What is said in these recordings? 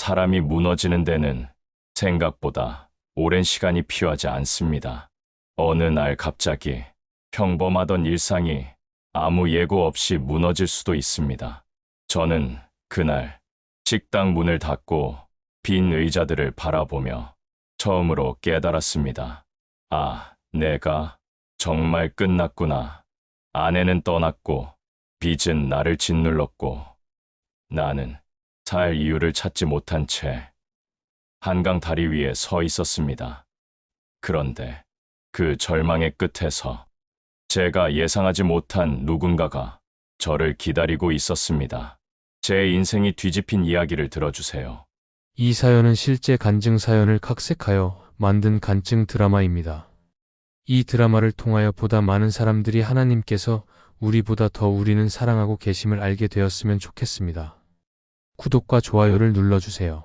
사람이 무너지는 데는 생각보다 오랜 시간이 필요하지 않습니다. 어느 날 갑자기 평범하던 일상이 아무 예고 없이 무너질 수도 있습니다. 저는 그날 식당 문을 닫고 빈 의자들을 바라보며 처음으로 깨달았습니다. 아, 내가 정말 끝났구나. 아내는 떠났고 빚은 나를 짓눌렀고 나는 살 이유를 찾지 못한 채 한강 다리 위에 서 있었습니다. 그런데 그 절망의 끝에서 제가 예상하지 못한 누군가가 저를 기다리고 있었습니다. 제 인생이 뒤집힌 이야기를 들어주세요. 이 사연은 실제 간증 사연을 각색하여 만든 간증 드라마입니다. 이 드라마를 통하여 보다 많은 사람들이 하나님께서 우리보다 더 우리는 사랑하고 계심을 알게 되었으면 좋겠습니다. 구독과 좋아요를 눌러주세요.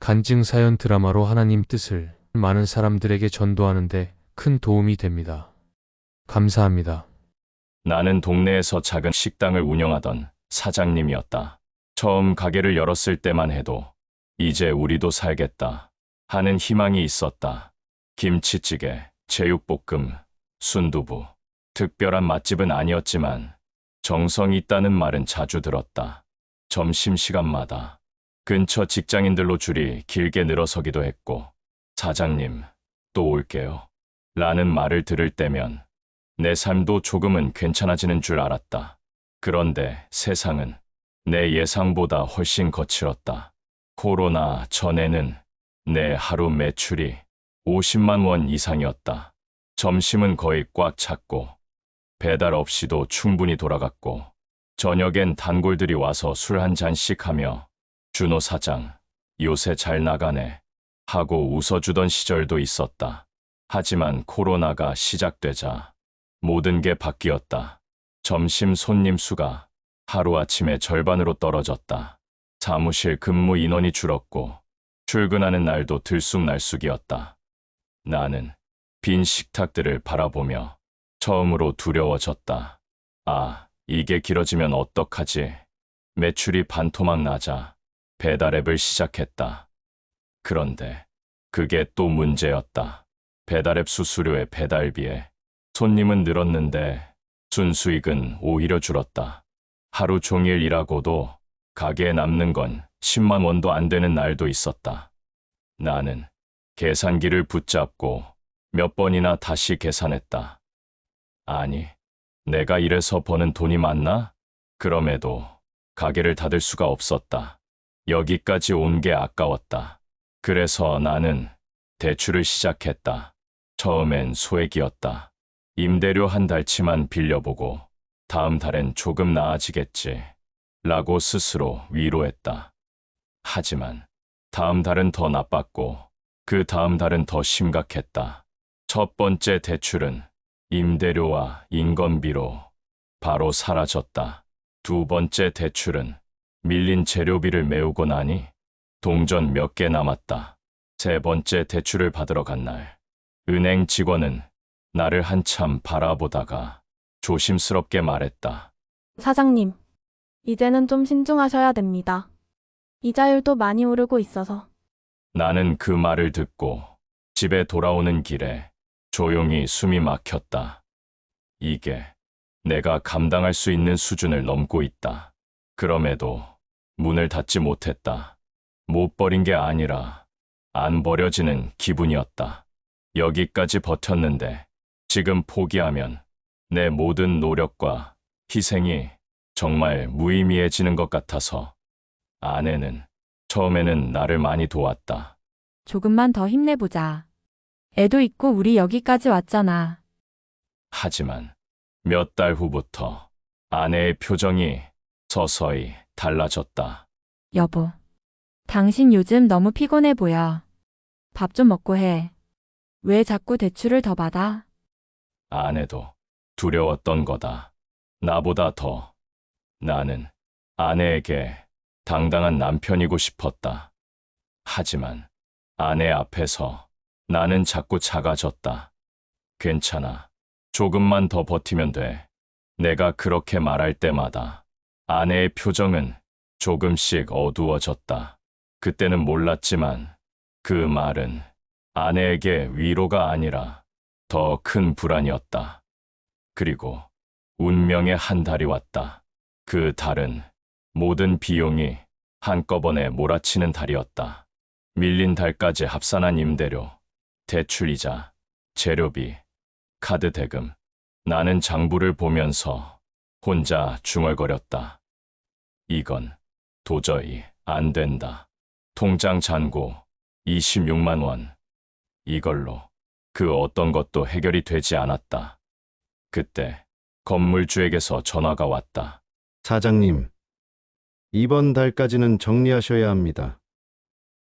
간증 사연 드라마로 하나님 뜻을 많은 사람들에게 전도하는데 큰 도움이 됩니다. 감사합니다. 나는 동네에서 작은 식당을 운영하던 사장님이었다. 처음 가게를 열었을 때만 해도 이제 우리도 살겠다 하는 희망이 있었다. 김치찌개, 제육볶음, 순두부. 특별한 맛집은 아니었지만 정성이 있다는 말은 자주 들었다. 점심시간마다 근처 직장인들로 줄이 길게 늘어서기도 했고 사장님, 또 올게요 라는 말을 들을 때면 내 삶도 조금은 괜찮아지는 줄 알았다. 그런데 세상은 내 예상보다 훨씬 거칠었다. 코로나 전에는 내 하루 매출이 50만 원 이상이었다. 점심은 거의 꽉 찼고 배달 없이도 충분히 돌아갔고 저녁엔 단골들이 와서 술 한 잔씩 하며 준호 사장, 요새 잘 나가네 하고 웃어주던 시절도 있었다. 하지만 코로나가 시작되자 모든 게 바뀌었다. 점심 손님 수가 하루아침에 절반으로 떨어졌다. 사무실 근무 인원이 줄었고 출근하는 날도 들쑥날쑥이었다. 나는 빈 식탁들을 바라보며 처음으로 두려워졌다. 아, 이게 길어지면 어떡하지? 매출이 반토막 나자 배달앱을 시작했다. 그런데 그게 또 문제였다. 배달앱 수수료의 배달비에 손님은 늘었는데 순수익은 오히려 줄었다. 하루 종일 일하고도 가게에 남는 건 10만 원도 안 되는 날도 있었다. 나는 계산기를 붙잡고 몇 번이나 다시 계산했다. 아니, 내가 이래서 버는 돈이 많나? 그럼에도 가게를 닫을 수가 없었다. 여기까지 온 게 아까웠다. 그래서 나는 대출을 시작했다. 처음엔 소액이었다. 임대료 한 달치만 빌려보고 다음 달엔 조금 나아지겠지 라고 스스로 위로했다. 하지만 다음 달은 더 나빴고 그 다음 달은 더 심각했다. 첫 번째 대출은 임대료와 인건비로 바로 사라졌다. 두 번째 대출은 밀린 재료비를 메우고 나니 동전 몇 개 남았다. 세 번째 대출을 받으러 간 날, 은행 직원은 나를 한참 바라보다가 조심스럽게 말했다. 사장님, 이제는 좀 신중하셔야 됩니다. 이자율도 많이 오르고 있어서. 나는 그 말을 듣고 집에 돌아오는 길에 조용히 숨이 막혔다. 이게 내가 감당할 수 있는 수준을 넘고 있다. 그럼에도 문을 닫지 못했다. 못 버린 게 아니라 안 버려지는 기분이었다. 여기까지 버텼는데 지금 포기하면 내 모든 노력과 희생이 정말 무의미해지는 것 같아서. 아내는 처음에는 나를 많이 도왔다. 조금만 더 힘내보자. 애도 있고 우리 여기까지 왔잖아. 하지만 몇 달 후부터 아내의 표정이 서서히 달라졌다. 여보, 당신 요즘 너무 피곤해 보여. 밥 좀 먹고 해. 왜 자꾸 대출을 더 받아? 아내도 두려웠던 거다. 나보다 더. 나는 아내에게 당당한 남편이고 싶었다. 하지만 아내 앞에서 나는 자꾸 작아졌다. 괜찮아. 조금만 더 버티면 돼. 내가 그렇게 말할 때마다 아내의 표정은 조금씩 어두워졌다. 그때는 몰랐지만 그 말은 아내에게 위로가 아니라 더 큰 불안이었다. 그리고 운명의 한 달이 왔다. 그 달은 모든 비용이 한꺼번에 몰아치는 달이었다. 밀린 달까지 합산한 임대료, 대출이자, 재료비, 카드 대금. 나는 장부를 보면서 혼자 중얼거렸다. 이건 도저히 안 된다. 통장 잔고 26만 원. 이걸로 그 어떤 것도 해결이 되지 않았다. 그때 건물주에게서 전화가 왔다. 사장님, 이번 달까지는 정리하셔야 합니다.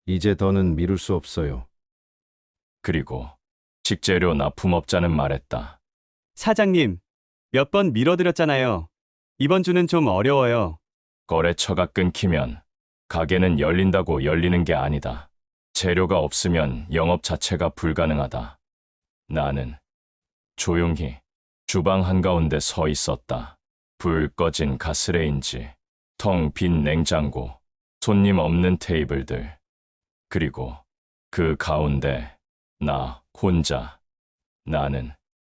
이제 더는 미룰 수 없어요. 그리고 식재료 납품업자는 말했다. 사장님, 몇 번 밀어드렸잖아요. 이번 주는 좀 어려워요. 거래처가 끊기면 가게는 열린다고 열리는 게 아니다. 재료가 없으면 영업 자체가 불가능하다. 나는 조용히 주방 한가운데 서 있었다. 불 꺼진 가스레인지, 텅 빈 냉장고, 손님 없는 테이블들. 그리고 그 가운데 나 혼자. 나는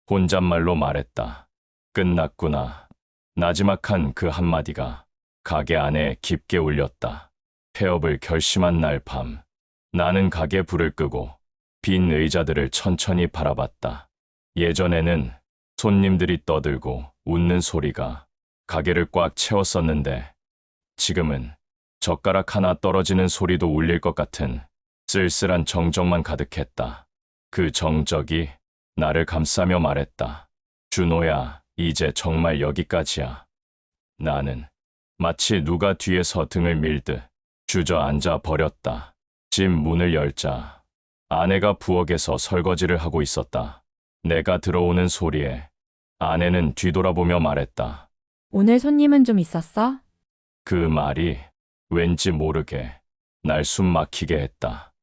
혼잣말로 말했다. 끝났구나. 나지막한 그 한마디가 가게 안에 깊게 울렸다. 폐업을 결심한 날 밤, 나는 가게 불을 끄고 빈 의자들을 천천히 바라봤다. 예전에는 손님들이 떠들고 웃는 소리가 가게를 꽉 채웠었는데 지금은 젓가락 하나 떨어지는 소리도 울릴 것 같은 쓸쓸한 정적만 가득했다. 그 정적이 나를 감싸며 말했다. 준호야, 이제 정말 여기까지야. 나는 마치 누가 뒤에서 등을 밀듯 주저앉아 버렸다. 집 문을 열자 아내가 부엌에서 설거지를 하고 있었다. 내가 들어오는 소리에 아내는 뒤돌아보며 말했다. 오늘 손님은 좀 있었어? 그 말이 왠지 모르게 날 숨 막히게 했다.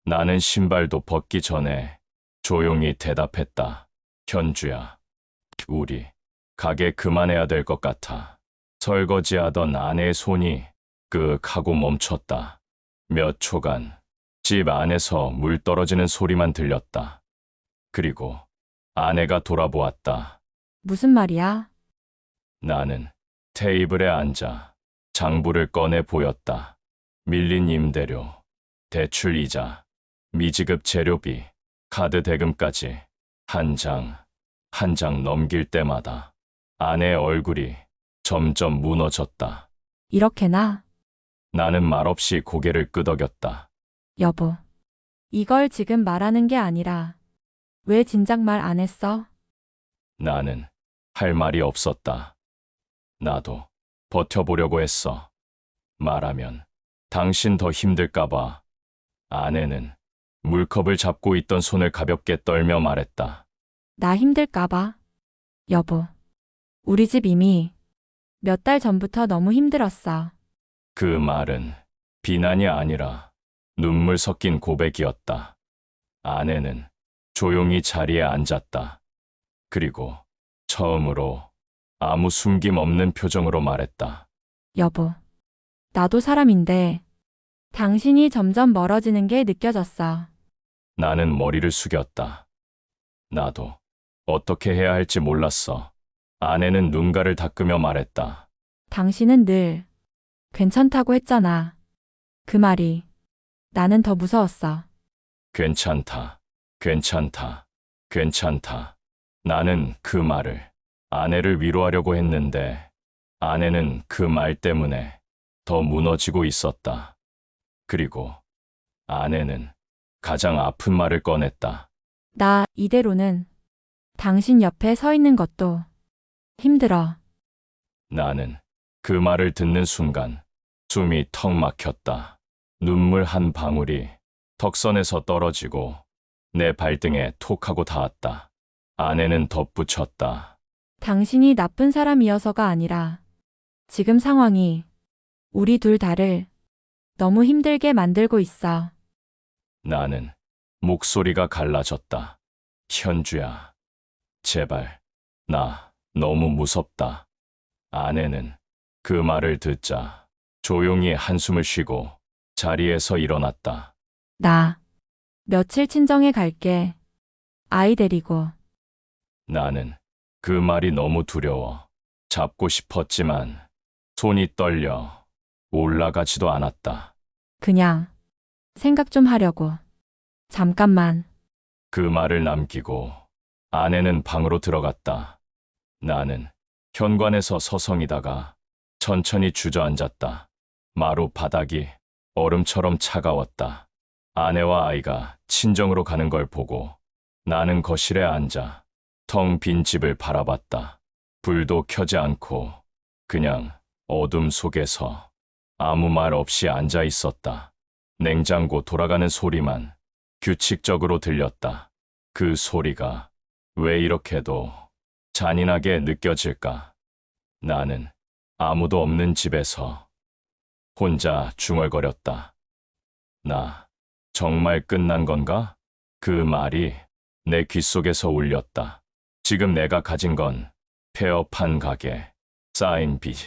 나는 신발도 벗기 전에 조용히 대답했다. 현주야, 우리 가게 그만해야 될 것 같아. 설거지하던 아내의 손이 끄ꯛ 하고 멈췄다. 몇 초간 집 안에서 물 떨어지는 소리만 들렸다. 그리고 아내가 돌아보았다. 무슨 말이야? 나는 테이블에 앉아 장부를 꺼내 보였다. 밀린 임대료, 대출 이자, 미지급 재료비, 카드 대금까지 한 장, 한 장 넘길 때마다 아내의 얼굴이 점점 무너졌다. 이렇게나? 나는 말없이 고개를 끄덕였다. 여보. 이걸 지금 말하는 게 아니라 왜 진작 말 안 했어? 나는 할 말이 없었다. 나도 버텨보려고 했어. 말하면 당신 더 힘들까봐. 아내는 물컵을 잡고 있던 손을 가볍게 떨며 말했다. 나 힘들까봐. 여보. 우리 집 이미 몇 달 전부터 너무 힘들었어. 그 말은 비난이 아니라 눈물 섞인 고백이었다. 아내는 조용히 자리에 앉았다. 그리고 처음으로 아무 숨김 없는 표정으로 말했다. 여보. 나도 사람인데 당신이 점점 멀어지는 게 느껴졌어. 나는 머리를 숙였다. 나도 어떻게 해야 할지 몰랐어. 아내는 눈가를 닦으며 말했다. 당신은 늘 괜찮다고 했잖아. 그 말이 나는 더 무서웠어. 괜찮다, 괜찮다, 괜찮다. 나는 그 말을 아내를 위로하려고 했는데 아내는 그 말 때문에 더 무너지고 있었다. 그리고 아내는 가장 아픈 말을 꺼냈다. 나 이대로는 당신 옆에 서 있는 것도 힘들어. 나는 그 말을 듣는 순간 숨이 턱 막혔다. 눈물 한 방울이 턱선에서 떨어지고 내 발등에 톡 하고 닿았다. 아내는 덧붙였다. 당신이 나쁜 사람이어서가 아니라 지금 상황이 우리 둘 다를 너무 힘들게 만들고 있어. 나는 목소리가 갈라졌다. 현주야, 제발, 나 너무 무섭다. 아내는 그 말을 듣자 조용히 한숨을 쉬고 자리에서 일어났다. 나 며칠 친정에 갈게. 아이 데리고. 나는 그 말이 너무 두려워. 잡고 싶었지만 손이 떨려 올라가지도 않았다. 그냥 생각 좀 하려고. 잠깐만. 그 말을 남기고 아내는 방으로 들어갔다. 나는 현관에서 서성이다가 천천히 주저앉았다. 마루 바닥이 얼음처럼 차가웠다. 아내와 아이가 친정으로 가는 걸 보고 나는 거실에 앉아 텅 빈 집을 바라봤다. 불도 켜지 않고 그냥 어둠 속에서 아무 말 없이 앉아 있었다. 냉장고 돌아가는 소리만 규칙적으로 들렸다. 그 소리가 왜 이렇게도 잔인하게 느껴질까? 나는 아무도 없는 집에서 혼자 중얼거렸다. 나 정말 끝난 건가? 그 말이 내 귓속에서 울렸다. 지금 내가 가진 건 폐업한 가게, 쌓인 빚,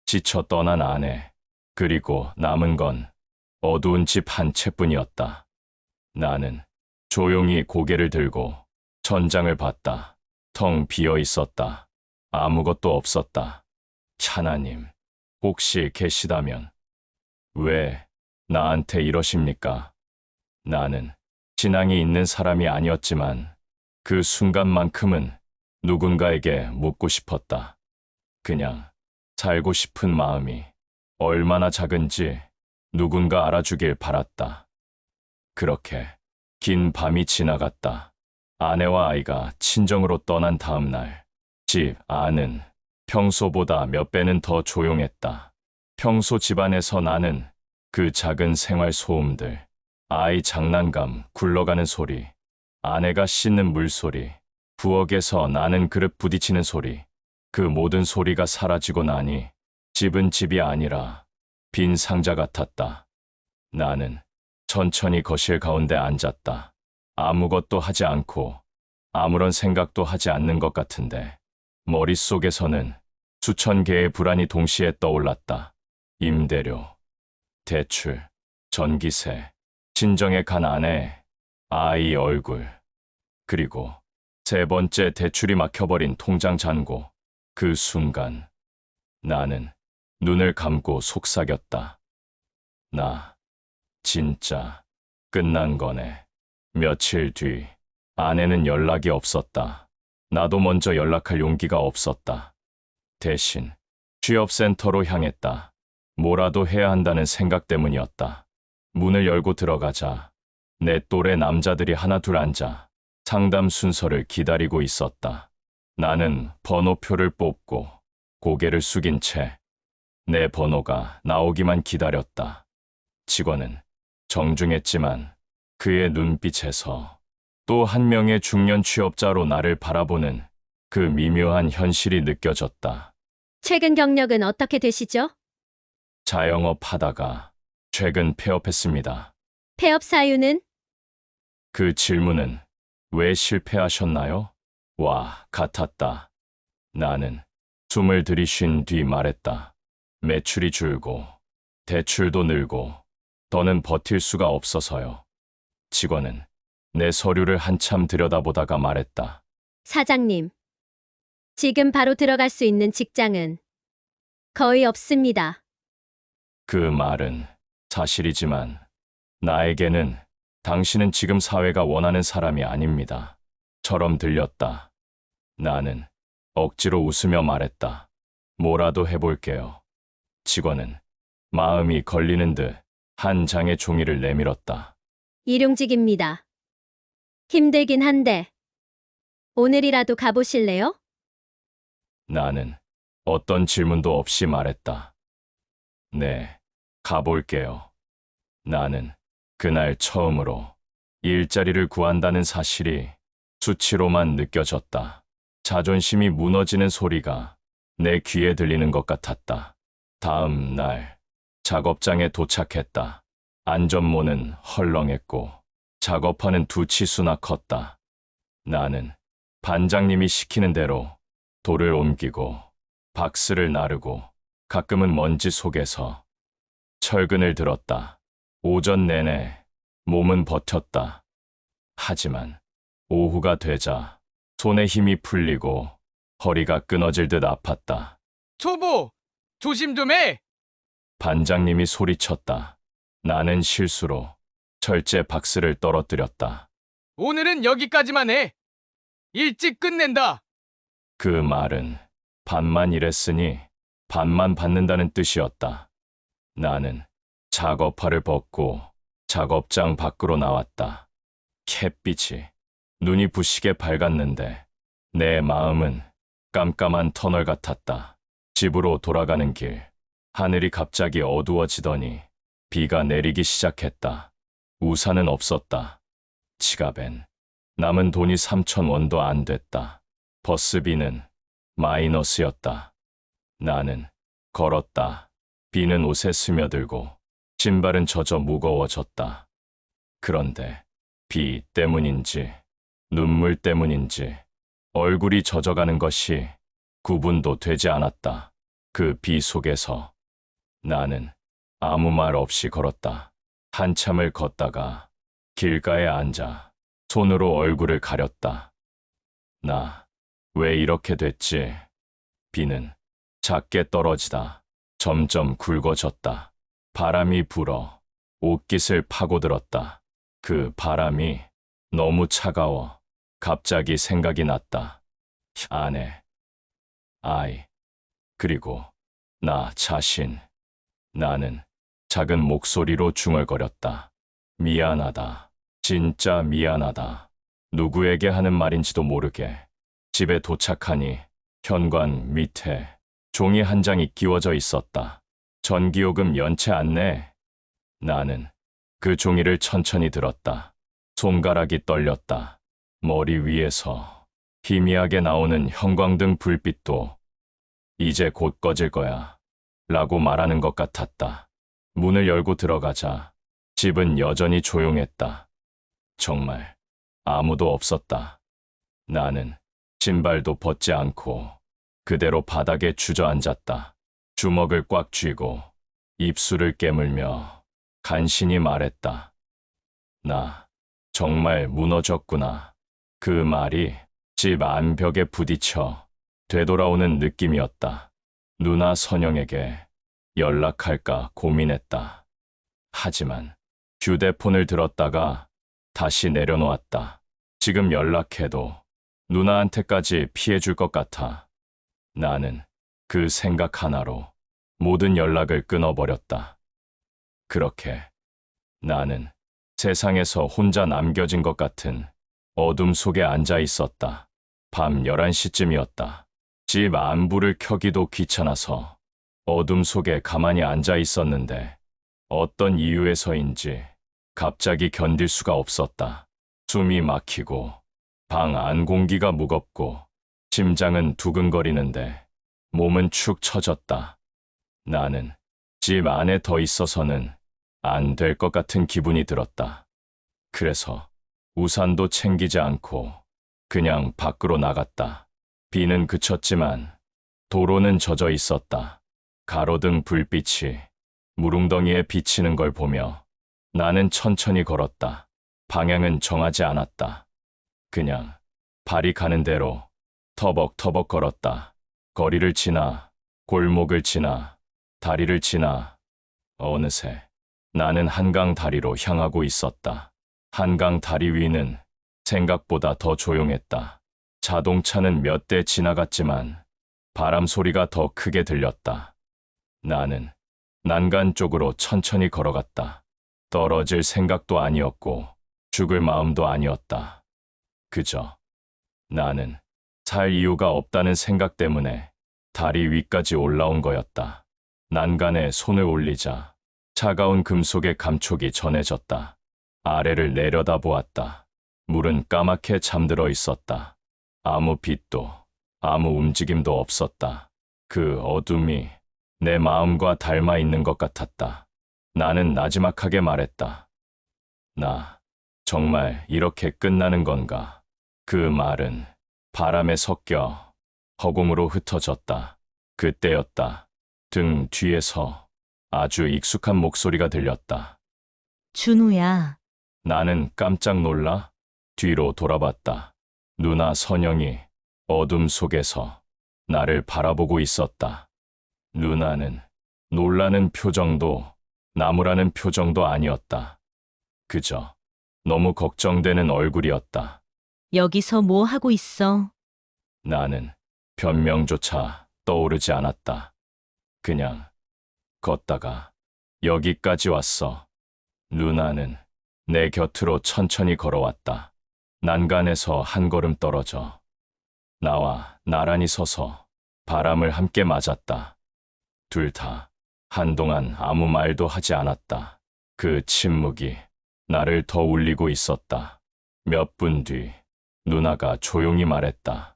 지쳐 떠난 아내, 그리고 남은 건 어두운 집 한 채뿐이었다. 나는 조용히 고개를 들고 천장을 봤다. 텅 비어 있었다. 아무것도 없었다. 하나님, 혹시 계시다면 왜 나한테 이러십니까? 나는 신앙이 있는 사람이 아니었지만 그 순간만큼은 누군가에게 묻고 싶었다. 그냥 살고 싶은 마음이 얼마나 작은지 누군가 알아주길 바랐다. 그렇게 긴 밤이 지나갔다. 아내와 아이가 친정으로 떠난 다음 날, 집 안은 평소보다 몇 배는 더 조용했다. 평소 집안에서 나는 그 작은 생활 소음들, 아이 장난감 굴러가는 소리, 아내가 씻는 물소리, 부엌에서 나는 그릇 부딪히는 소리, 그 모든 소리가 사라지고 나니 집은 집이 아니라 빈 상자 같았다. 나는 천천히 거실 가운데 앉았다. 아무것도 하지 않고 아무런 생각도 하지 않는 것 같은데 머릿속에서는 수천 개의 불안이 동시에 떠올랐다. 임대료, 대출, 전기세, 친정에 간 아내, 아이 얼굴, 그리고 세 번째 대출이 막혀버린 통장 잔고. 그 순간 나는 눈을 감고 속삭였다. 나 진짜 끝난 거네. 며칠 뒤 아내는 연락이 없었다. 나도 먼저 연락할 용기가 없었다. 대신 취업센터로 향했다. 뭐라도 해야 한다는 생각 때문이었다. 문을 열고 들어가자 내 또래 남자들이 하나둘 앉아 상담 순서를 기다리고 있었다. 나는 번호표를 뽑고 고개를 숙인 채 내 번호가 나오기만 기다렸다. 직원은 정중했지만 그의 눈빛에서 또 한 명의 중년 취업자로 나를 바라보는 그 미묘한 현실이 느껴졌다. 최근 경력은 어떻게 되시죠? 자영업 하다가 최근 폐업했습니다. 폐업 사유는? 그 질문은 왜 실패하셨나요? 와, 같았다. 나는 숨을 들이쉰 뒤 말했다. 매출이 줄고 대출도 늘고 더는 버틸 수가 없어서요. 직원은 내 서류를 한참 들여다보다가 말했다. 사장님, 지금 바로 들어갈 수 있는 직장은 거의 없습니다. 그 말은 사실이지만 나에게는 당신은 지금 사회가 원하는 사람이 아닙니다. 처럼 들렸다. 나는 억지로 웃으며 말했다. 뭐라도 해볼게요. 직원은 마음이 걸리는 듯 한 장의 종이를 내밀었다. 일용직입니다. 힘들긴 한데 오늘이라도 가보실래요? 나는 어떤 질문도 없이 말했다. 네, 가볼게요. 나는 그날 처음으로 일자리를 구한다는 사실이 수치로만 느껴졌다. 자존심이 무너지는 소리가 내 귀에 들리는 것 같았다. 다음 날 작업장에 도착했다. 안전모는 헐렁했고 작업하는 두 치수나 컸다. 나는 반장님이 시키는 대로 돌을 옮기고 박스를 나르고 가끔은 먼지 속에서 철근을 들었다. 오전 내내 몸은 버텼다. 하지만 오후가 되자 손에 힘이 풀리고 허리가 끊어질 듯 아팠다. 초보, 조심 좀 해! 반장님이 소리쳤다. 나는 실수로 철제 박스를 떨어뜨렸다. 오늘은 여기까지만 해! 일찍 끝낸다! 그 말은 반만 일했으니 반만 받는다는 뜻이었다. 나는 작업화를 벗고 작업장 밖으로 나왔다. 햇빛이 눈이 부시게 밝았는데 내 마음은 깜깜한 터널 같았다. 집으로 돌아가는 길, 하늘이 갑자기 어두워지더니 비가 내리기 시작했다. 우산은 없었다. 지갑엔 남은 돈이 3,000원도 안 됐다. 버스비는 마이너스였다. 나는 걸었다. 비는 옷에 스며들고 신발은 젖어 무거워졌다. 그런데 비 때문인지 눈물 때문인지 얼굴이 젖어가는 것이 구분도 되지 않았다. 그 비 속에서 나는 아무 말 없이 걸었다. 한참을 걷다가 길가에 앉아 손으로 얼굴을 가렸다. 나 왜 이렇게 됐지? 비는 작게 떨어지다 점점 굵어졌다. 바람이 불어 옷깃을 파고들었다. 그 바람이 너무 차가워 갑자기 생각이 났다. 아내, 아이, 그리고 나 자신. 나는 작은 목소리로 중얼거렸다. 미안하다. 진짜 미안하다. 누구에게 하는 말인지도 모르게. 집에 도착하니 현관 밑에 종이 한 장이 끼워져 있었다. 전기요금 연체 안내. 나는 그 종이를 천천히 들었다. 손가락이 떨렸다. 머리 위에서 희미하게 나오는 형광등 불빛도 이제 곧 꺼질 거야 라고 말하는 것 같았다. 문을 열고 들어가자 집은 여전히 조용했다. 정말 아무도 없었다. 나는 신발도 벗지 않고 그대로 바닥에 주저앉았다. 주먹을 꽉 쥐고 입술을 깨물며 간신히 말했다. 나 정말 무너졌구나. 그 말이 집 안벽에 부딪혀 되돌아오는 느낌이었다. 누나 선영에게 연락할까 고민했다. 하지만 휴대폰을 들었다가 다시 내려놓았다. 지금 연락해도 누나한테까지 피해줄 것 같아. 나는 그 생각 하나로 모든 연락을 끊어버렸다. 그렇게 나는 세상에서 혼자 남겨진 것 같은 어둠 속에 앉아 있었다. 밤 11시쯤이었다. 집 안불을 켜기도 귀찮아서 어둠 속에 가만히 앉아 있었는데 어떤 이유에서인지 갑자기 견딜 수가 없었다. 숨이 막히고 방 안 공기가 무겁고 심장은 두근거리는데 몸은 축 처졌다. 나는 집 안에 더 있어서는 안 될 것 같은 기분이 들었다. 그래서 우산도 챙기지 않고 그냥 밖으로 나갔다. 비는 그쳤지만 도로는 젖어 있었다. 가로등 불빛이 무릉덩이에 비치는 걸 보며 나는 천천히 걸었다. 방향은 정하지 않았다. 그냥 발이 가는 대로 터벅터벅 걸었다. 거리를 지나 골목을 지나 다리를 지나 어느새 나는 한강 다리로 향하고 있었다. 한강 다리 위는 생각보다 더 조용했다. 자동차는 몇 대 지나갔지만 바람 소리가 더 크게 들렸다. 나는 난간 쪽으로 천천히 걸어갔다. 떨어질 생각도 아니었고 죽을 마음도 아니었다. 그저 나는 살 이유가 없다는 생각 때문에 다리 위까지 올라온 거였다. 난간에 손을 올리자 차가운 금속의 감촉이 전해졌다. 아래를 내려다보았다. 물은 까맣게 잠들어 있었다. 아무 빛도 아무 움직임도 없었다. 그 어둠이 내 마음과 닮아 있는 것 같았다. 나는 나지막하게 말했다. 나 정말 이렇게 끝나는 건가? 그 말은 바람에 섞여 허공으로 흩어졌다. 그때였다. 등 뒤에서 아주 익숙한 목소리가 들렸다. 준우야, 나는 깜짝 놀라 뒤로 돌아봤다. 누나 선영이 어둠 속에서 나를 바라보고 있었다. 누나는 놀라는 표정도 나무라는 표정도 아니었다. 그저 너무 걱정되는 얼굴이었다. 여기서 뭐 하고 있어? 나는 변명조차 떠오르지 않았다. 그냥 걷다가 여기까지 왔어. 누나는 내 곁으로 천천히 걸어왔다. 난간에서 한 걸음 떨어져 나와 나란히 서서 바람을 함께 맞았다. 둘 다 한동안 아무 말도 하지 않았다. 그 침묵이 나를 더 울리고 있었다. 몇 분 뒤 누나가 조용히 말했다.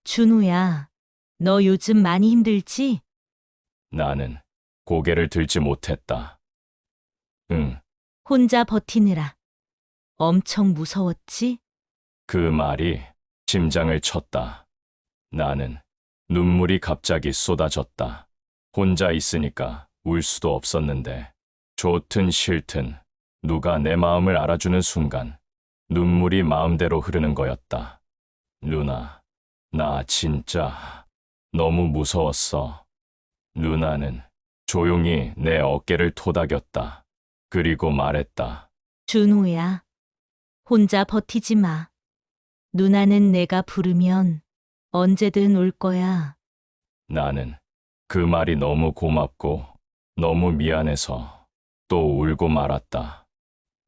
준우야, 너 요즘 많이 힘들지? 나는 고개를 들지 못했다. 응, 혼자 버티느라. 엄청 무서웠지? 그 말이 심장을 쳤다. 나는 눈물이 갑자기 쏟아졌다. 혼자 있으니까 울 수도 없었는데 좋든 싫든 누가 내 마음을 알아주는 순간 눈물이 마음대로 흐르는 거였다. 누나, 나 진짜 너무 무서웠어. 누나는 조용히 내 어깨를 토닥였다. 그리고 말했다. 준우야, 혼자 버티지 마. 누나는 내가 부르면 언제든 올 거야. 나는 그 말이 너무 고맙고 너무 미안해서 또 울고 말았다.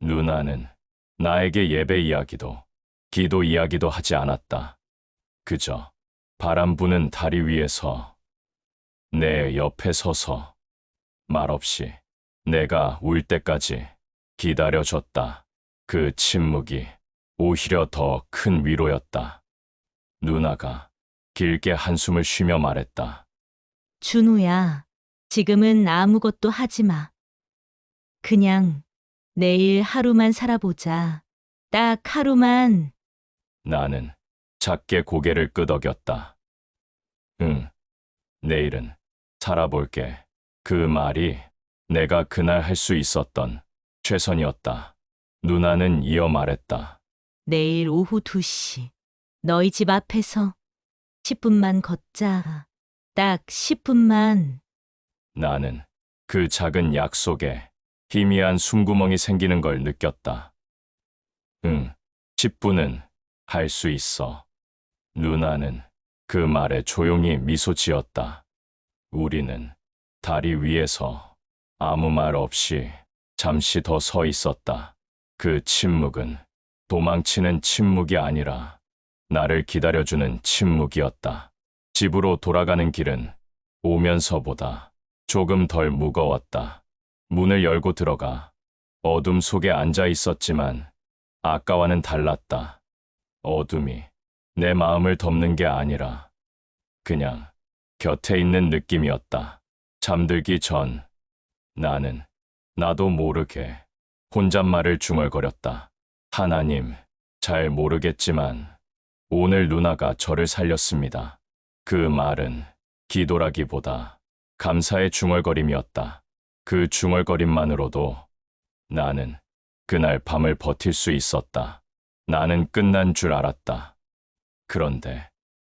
누나는 나에게 예배 이야기도 기도 이야기도 하지 않았다. 그저 바람 부는 다리 위에서 내 옆에 서서 말없이 내가 울 때까지 기다려줬다. 그 침묵이 오히려 더 큰 위로였다. 누나가 길게 한숨을 쉬며 말했다. 준우야, 지금은 아무것도 하지 마. 그냥 내일 하루만 살아보자. 딱 하루만. 나는 작게 고개를 끄덕였다. 응, 내일은 살아볼게. 그 말이 내가 그날 할 수 있었던 최선이었다. 누나는 이어 말했다. 내일 오후 2시. 너희 집 앞에서 10분만 걷자. 딱 10분만. 나는 그 작은 약속에 희미한 숨구멍이 생기는 걸 느꼈다. 응, 10분은 할 수 있어. 누나는 그 말에 조용히 미소 지었다. 우리는 다리 위에서 아무 말 없이 잠시 더 서 있었다. 그 침묵은 도망치는 침묵이 아니라 나를 기다려주는 침묵이었다. 집으로 돌아가는 길은 오면서보다 조금 덜 무거웠다. 문을 열고 들어가 어둠 속에 앉아 있었지만 아까와는 달랐다. 어둠이 내 마음을 덮는 게 아니라 그냥 곁에 있는 느낌이었다. 잠들기 전 나는 나도 모르게 혼잣말을 중얼거렸다. 하나님, 잘 모르겠지만 오늘 누나가 저를 살렸습니다. 그 말은 기도라기보다 감사의 중얼거림이었다. 그 중얼거림만으로도 나는 그날 밤을 버틸 수 있었다. 나는 끝난 줄 알았다. 그런데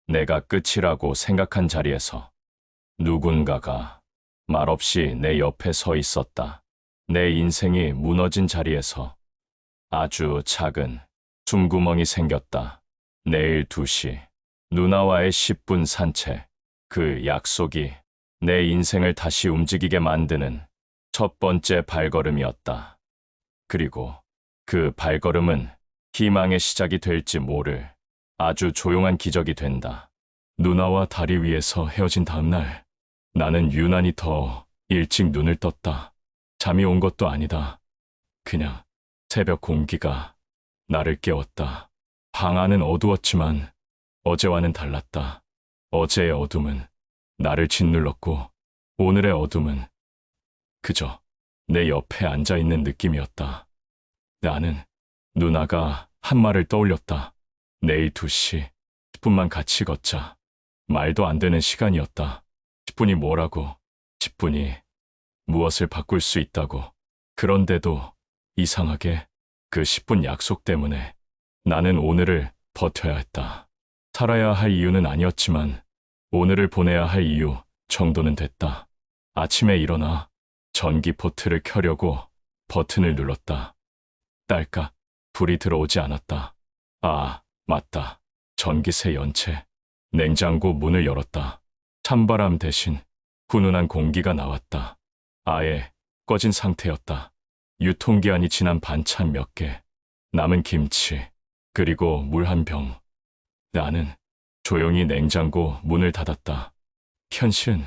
내가 끝이라고 생각한 자리에서 누군가가 말없이 내 옆에 서 있었다. 내 인생이 무너진 자리에서 아주 작은 숨구멍이 생겼다. 내일 2시, 누나와의 10분 산책. 그 약속이 내 인생을 다시 움직이게 만드는 첫 번째 발걸음이었다. 그리고 그 발걸음은 희망의 시작이 될지 모를 아주 조용한 기적이 된다. 누나와 다리 위에서 헤어진 다음 날, 나는 유난히 더 일찍 눈을 떴다. 잠이 온 것도 아니다. 그냥 새벽 공기가 나를 깨웠다. 방 안은 어두웠지만 어제와는 달랐다. 어제의 어둠은 나를 짓눌렀고 오늘의 어둠은 그저 내 옆에 앉아있는 느낌이었다. 나는 누나가 한 말을 떠올렸다. 내일 2시, 10분만 같이 걷자. 말도 안 되는 시간이었다. 10분이 뭐라고, 10분이 무엇을 바꿀 수 있다고. 그런데도 이상하게 그 10분 약속 때문에 나는 오늘을 버텨야 했다. 살아야 할 이유는 아니었지만 오늘을 보내야 할 이유 정도는 됐다. 아침에 일어나 전기포트를 켜려고 버튼을 눌렀다. 딸깍 불이 들어오지 않았다. 아, 맞다. 전기세 연체. 냉장고 문을 열었다. 찬바람 대신 훈훈한 공기가 나왔다. 아예 꺼진 상태였다. 유통기한이 지난 반찬 몇 개, 남은 김치, 그리고 물 한 병. 나는 조용히 냉장고 문을 닫았다. 현실은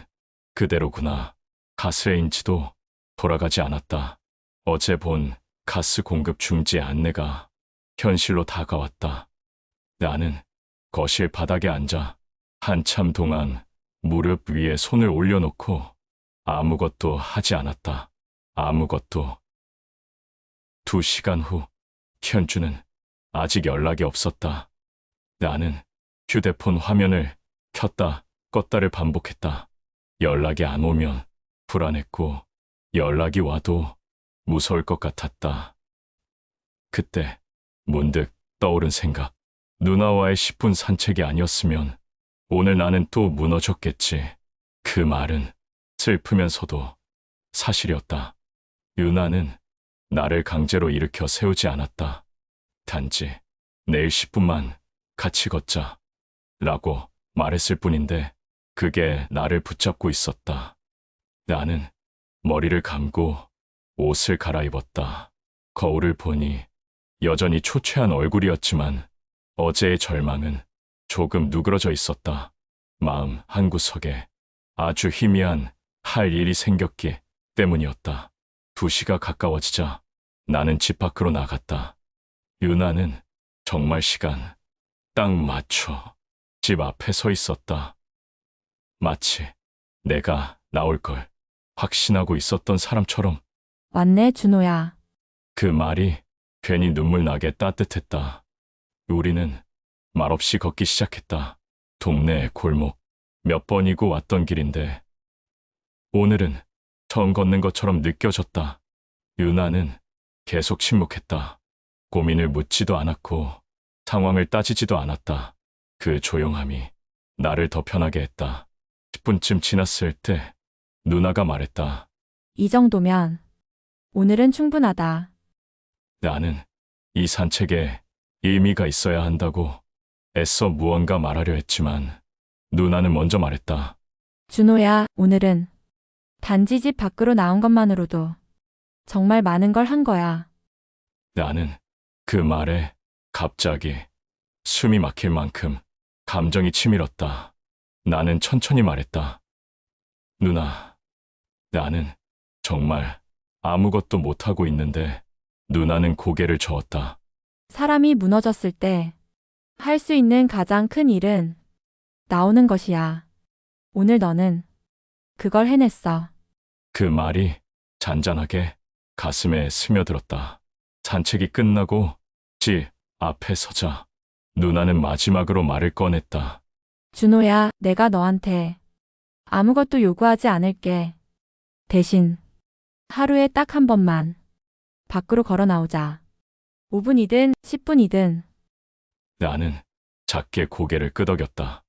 그대로구나. 가스레인지도 돌아가지 않았다. 어제 본 가스 공급 중지 안내가 현실로 다가왔다. 나는 거실 바닥에 앉아 한참 동안 무릎 위에 손을 올려놓고 아무것도 하지 않았다. 아무것도. 2시간 후, 현주는 아직 연락이 없었다. 나는 휴대폰 화면을 켰다 껐다를 반복했다. 연락이 안 오면 불안했고, 연락이 와도 무서울 것 같았다. 그때 문득 떠오른 생각. 누나와의 10분 산책이 아니었으면 오늘 나는 또 무너졌겠지. 그 말은 슬프면서도 사실이었다. 유나는 나를 강제로 일으켜 세우지 않았다. 단지 내일 10분만 같이 걷자 라고 말했을 뿐인데 그게 나를 붙잡고 있었다. 나는 머리를 감고 옷을 갈아입었다. 거울을 보니 여전히 초췌한 얼굴이었지만 어제의 절망은 조금 누그러져 있었다. 마음 한구석에 아주 희미한 할 일이 생겼기 때문이었다. 2시가 가까워지자 나는 집 밖으로 나갔다. 유나는 정말 시간 딱 맞춰 집 앞에 서 있었다. 마치 내가 나올 걸 확신하고 있었던 사람처럼. 왔네, 준호야. 그 말이 괜히 눈물 나게 따뜻했다. 우리는 말없이 걷기 시작했다. 동네 골목 몇 번이고 왔던 길인데 오늘은 처음 걷는 것처럼 느껴졌다. 유나는 계속 침묵했다. 고민을 묻지도 않았고 상황을 따지지도 않았다. 그 조용함이 나를 더 편하게 했다. 10분쯤 지났을 때 누나가 말했다. 이 정도면 오늘은 충분하다. 나는 이 산책에 의미가 있어야 한다고 애써 무언가 말하려 했지만 누나는 먼저 말했다. 준호야, 오늘은 단지 집 밖으로 나온 것만으로도 정말 많은 걸 한 거야. 나는 그 말에 갑자기 숨이 막힐 만큼 감정이 치밀었다. 나는 천천히 말했다. 누나, 나는 정말 아무것도 못하고 있는데. 누나는 고개를 저었다. 사람이 무너졌을 때 할 수 있는 가장 큰 일은 나오는 것이야. 오늘 너는 그걸 해냈어. 그 말이 잔잔하게 가슴에 스며들었다. 산책이 끝나고 집 앞에 서자 누나는 마지막으로 말을 꺼냈다. 준호야, 내가 너한테 아무것도 요구하지 않을게. 대신 하루에 딱 한 번만 밖으로 걸어 나오자. 5분이든 10분이든. 나는 작게 고개를 끄덕였다.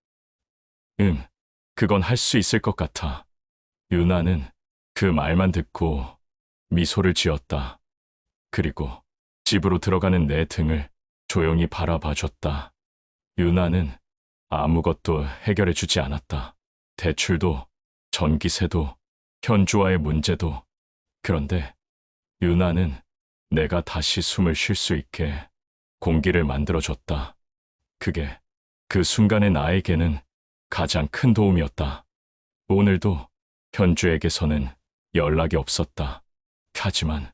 그건 할 수 있을 것 같아. 유나는 그 말만 듣고 미소를 지었다. 그리고 집으로 들어가는 내 등을 조용히 바라봐줬다. 유나는 아무것도 해결해주지 않았다. 대출도, 전기세도, 현주와의 문제도. 그런데 유나는 내가 다시 숨을 쉴 수 있게 공기를 만들어줬다. 그게 그 순간의 나에게는 가장 큰 도움이었다. 오늘도 현주에게서는 연락이 없었다. 하지만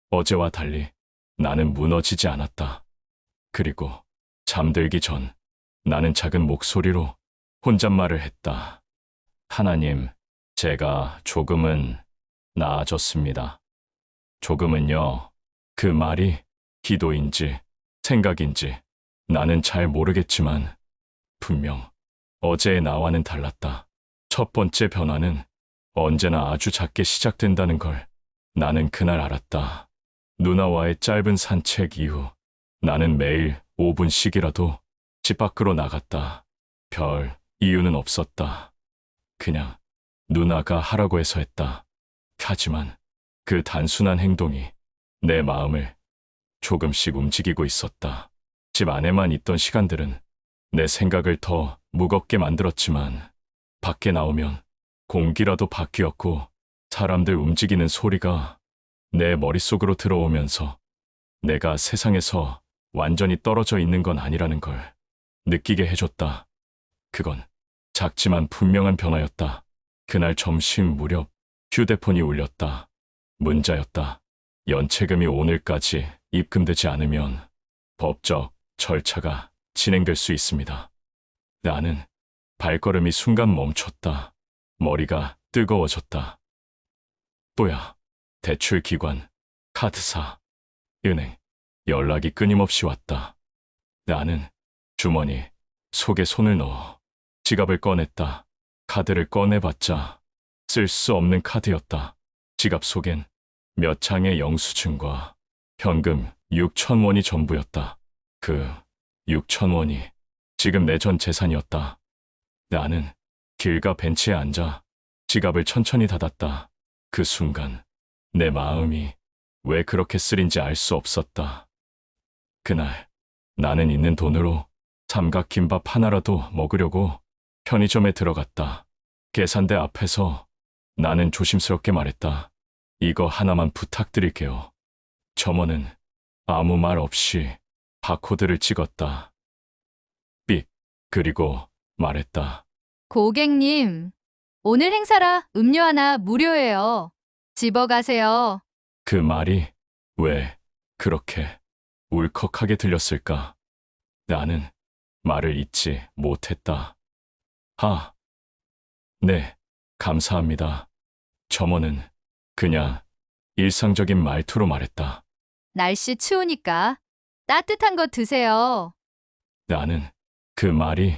어제와 달리 나는 무너지지 않았다. 그리고 잠들기 전 나는 작은 목소리로 혼잣말을 했다. 하나님, 제가 조금은 나아졌습니다. 조금은요. 그 말이 기도인지 생각인지 나는 잘 모르겠지만 분명 어제의 나와는 달랐다. 첫 번째 변화는 언제나 아주 작게 시작된다는 걸 나는 그날 알았다. 누나와의 짧은 산책 이후 나는 매일 5분씩이라도 집 밖으로 나갔다. 별 이유는 없었다. 그냥 누나가 하라고 해서 했다. 하지만 그 단순한 행동이 내 마음을 조금씩 움직이고 있었다. 집 안에만 있던 시간들은 내 생각을 더 무겁게 만들었지만 밖에 나오면 공기라도 바뀌었고 사람들 움직이는 소리가 내 머릿속으로 들어오면서 내가 세상에서 완전히 떨어져 있는 건 아니라는 걸 느끼게 해줬다. 그건 작지만 분명한 변화였다. 그날 점심 무렵 휴대폰이 울렸다. 문자였다. 연체금이 오늘까지 입금되지 않으면 법적 절차가 진행될 수 있습니다. 나는 발걸음이 순간 멈췄다. 머리가 뜨거워졌다. 또야, 대출기관, 카드사, 은행, 연락이 끊임없이 왔다. 나는 주머니 속에 손을 넣어 지갑을 꺼냈다. 카드를 꺼내봤자 쓸 수 없는 카드였다. 지갑 속엔 몇 장의 영수증과 현금 6,000원이 전부였다. 그 6,000원이 지금 내 전 재산이었다. 나는 길가 벤치에 앉아 지갑을 천천히 닫았다. 그 순간 내 마음이 왜 그렇게 쓰린지 알 수 없었다. 그날 나는 있는 돈으로 삼각김밥 하나라도 먹으려고 편의점에 들어갔다. 계산대 앞에서 나는 조심스럽게 말했다. 이거 하나만 부탁드릴게요. 점원은 아무 말 없이 바코드를 찍었다. 삑, 그리고 말했다. 고객님, 오늘 행사라 음료 하나 무료예요. 집어가세요. 그 말이 왜 그렇게 울컥하게 들렸을까? 나는 말을 잇지 못했다. 아, 네, 감사합니다. 점원은 그냥 일상적인 말투로 말했다. 날씨 추우니까 따뜻한 거 드세요. 나는 그 말이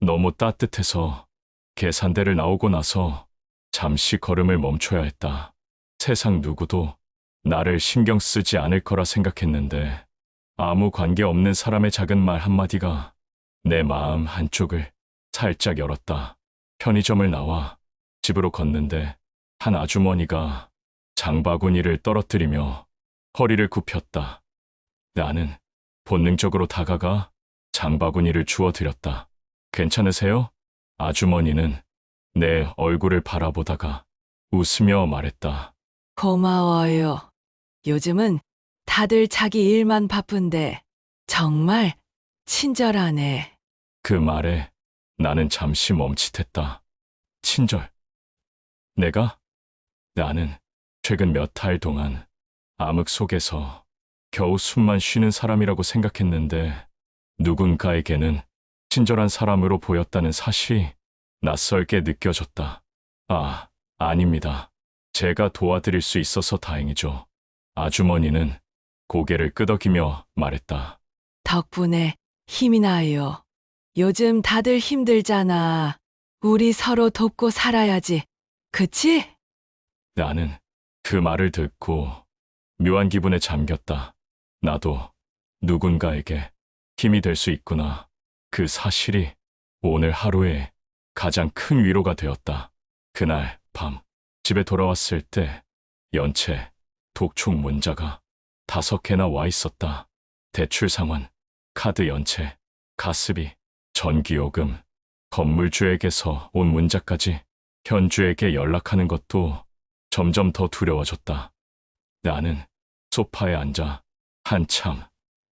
너무 따뜻해서 계산대를 나오고 나서 잠시 걸음을 멈춰야 했다. 세상 누구도 나를 신경 쓰지 않을 거라 생각했는데 아무 관계 없는 사람의 작은 말 한마디가 내 마음 한쪽을 살짝 열었다. 편의점을 나와 집으로 걷는데 한 아주머니가 장바구니를 떨어뜨리며 허리를 굽혔다. 나는 본능적으로 다가가 장바구니를 주워드렸다. 괜찮으세요? 아주머니는 내 얼굴을 바라보다가 웃으며 말했다. 고마워요. 요즘은 다들 자기 일만 바쁜데 정말 친절하네. 그 말에 나는 잠시 멈칫했다. 친절. 내가? 나는 최근 몇 달 동안 암흑 속에서 겨우 숨만 쉬는 사람이라고 생각했는데 누군가에게는 친절한 사람으로 보였다는 사실이 낯설게 느껴졌다. 아, 아닙니다. 제가 도와드릴 수 있어서 다행이죠. 아주머니는 고개를 끄덕이며 말했다. 덕분에 힘이 나요. 요즘 다들 힘들잖아. 우리 서로 돕고 살아야지. 그치? 나는 그 말을 듣고 묘한 기분에 잠겼다. 나도 누군가에게 힘이 될 수 있구나. 그 사실이 오늘 하루의 가장 큰 위로가 되었다. 그날 밤 집에 돌아왔을 때 연체, 독촉 문자가 5개나 와 있었다. 대출 상환, 카드 연체, 가스비, 전기요금, 건물주에게서 온 문자까지 현주에게 연락하는 것도 점점 더 두려워졌다. 나는 소파에 앉아 한참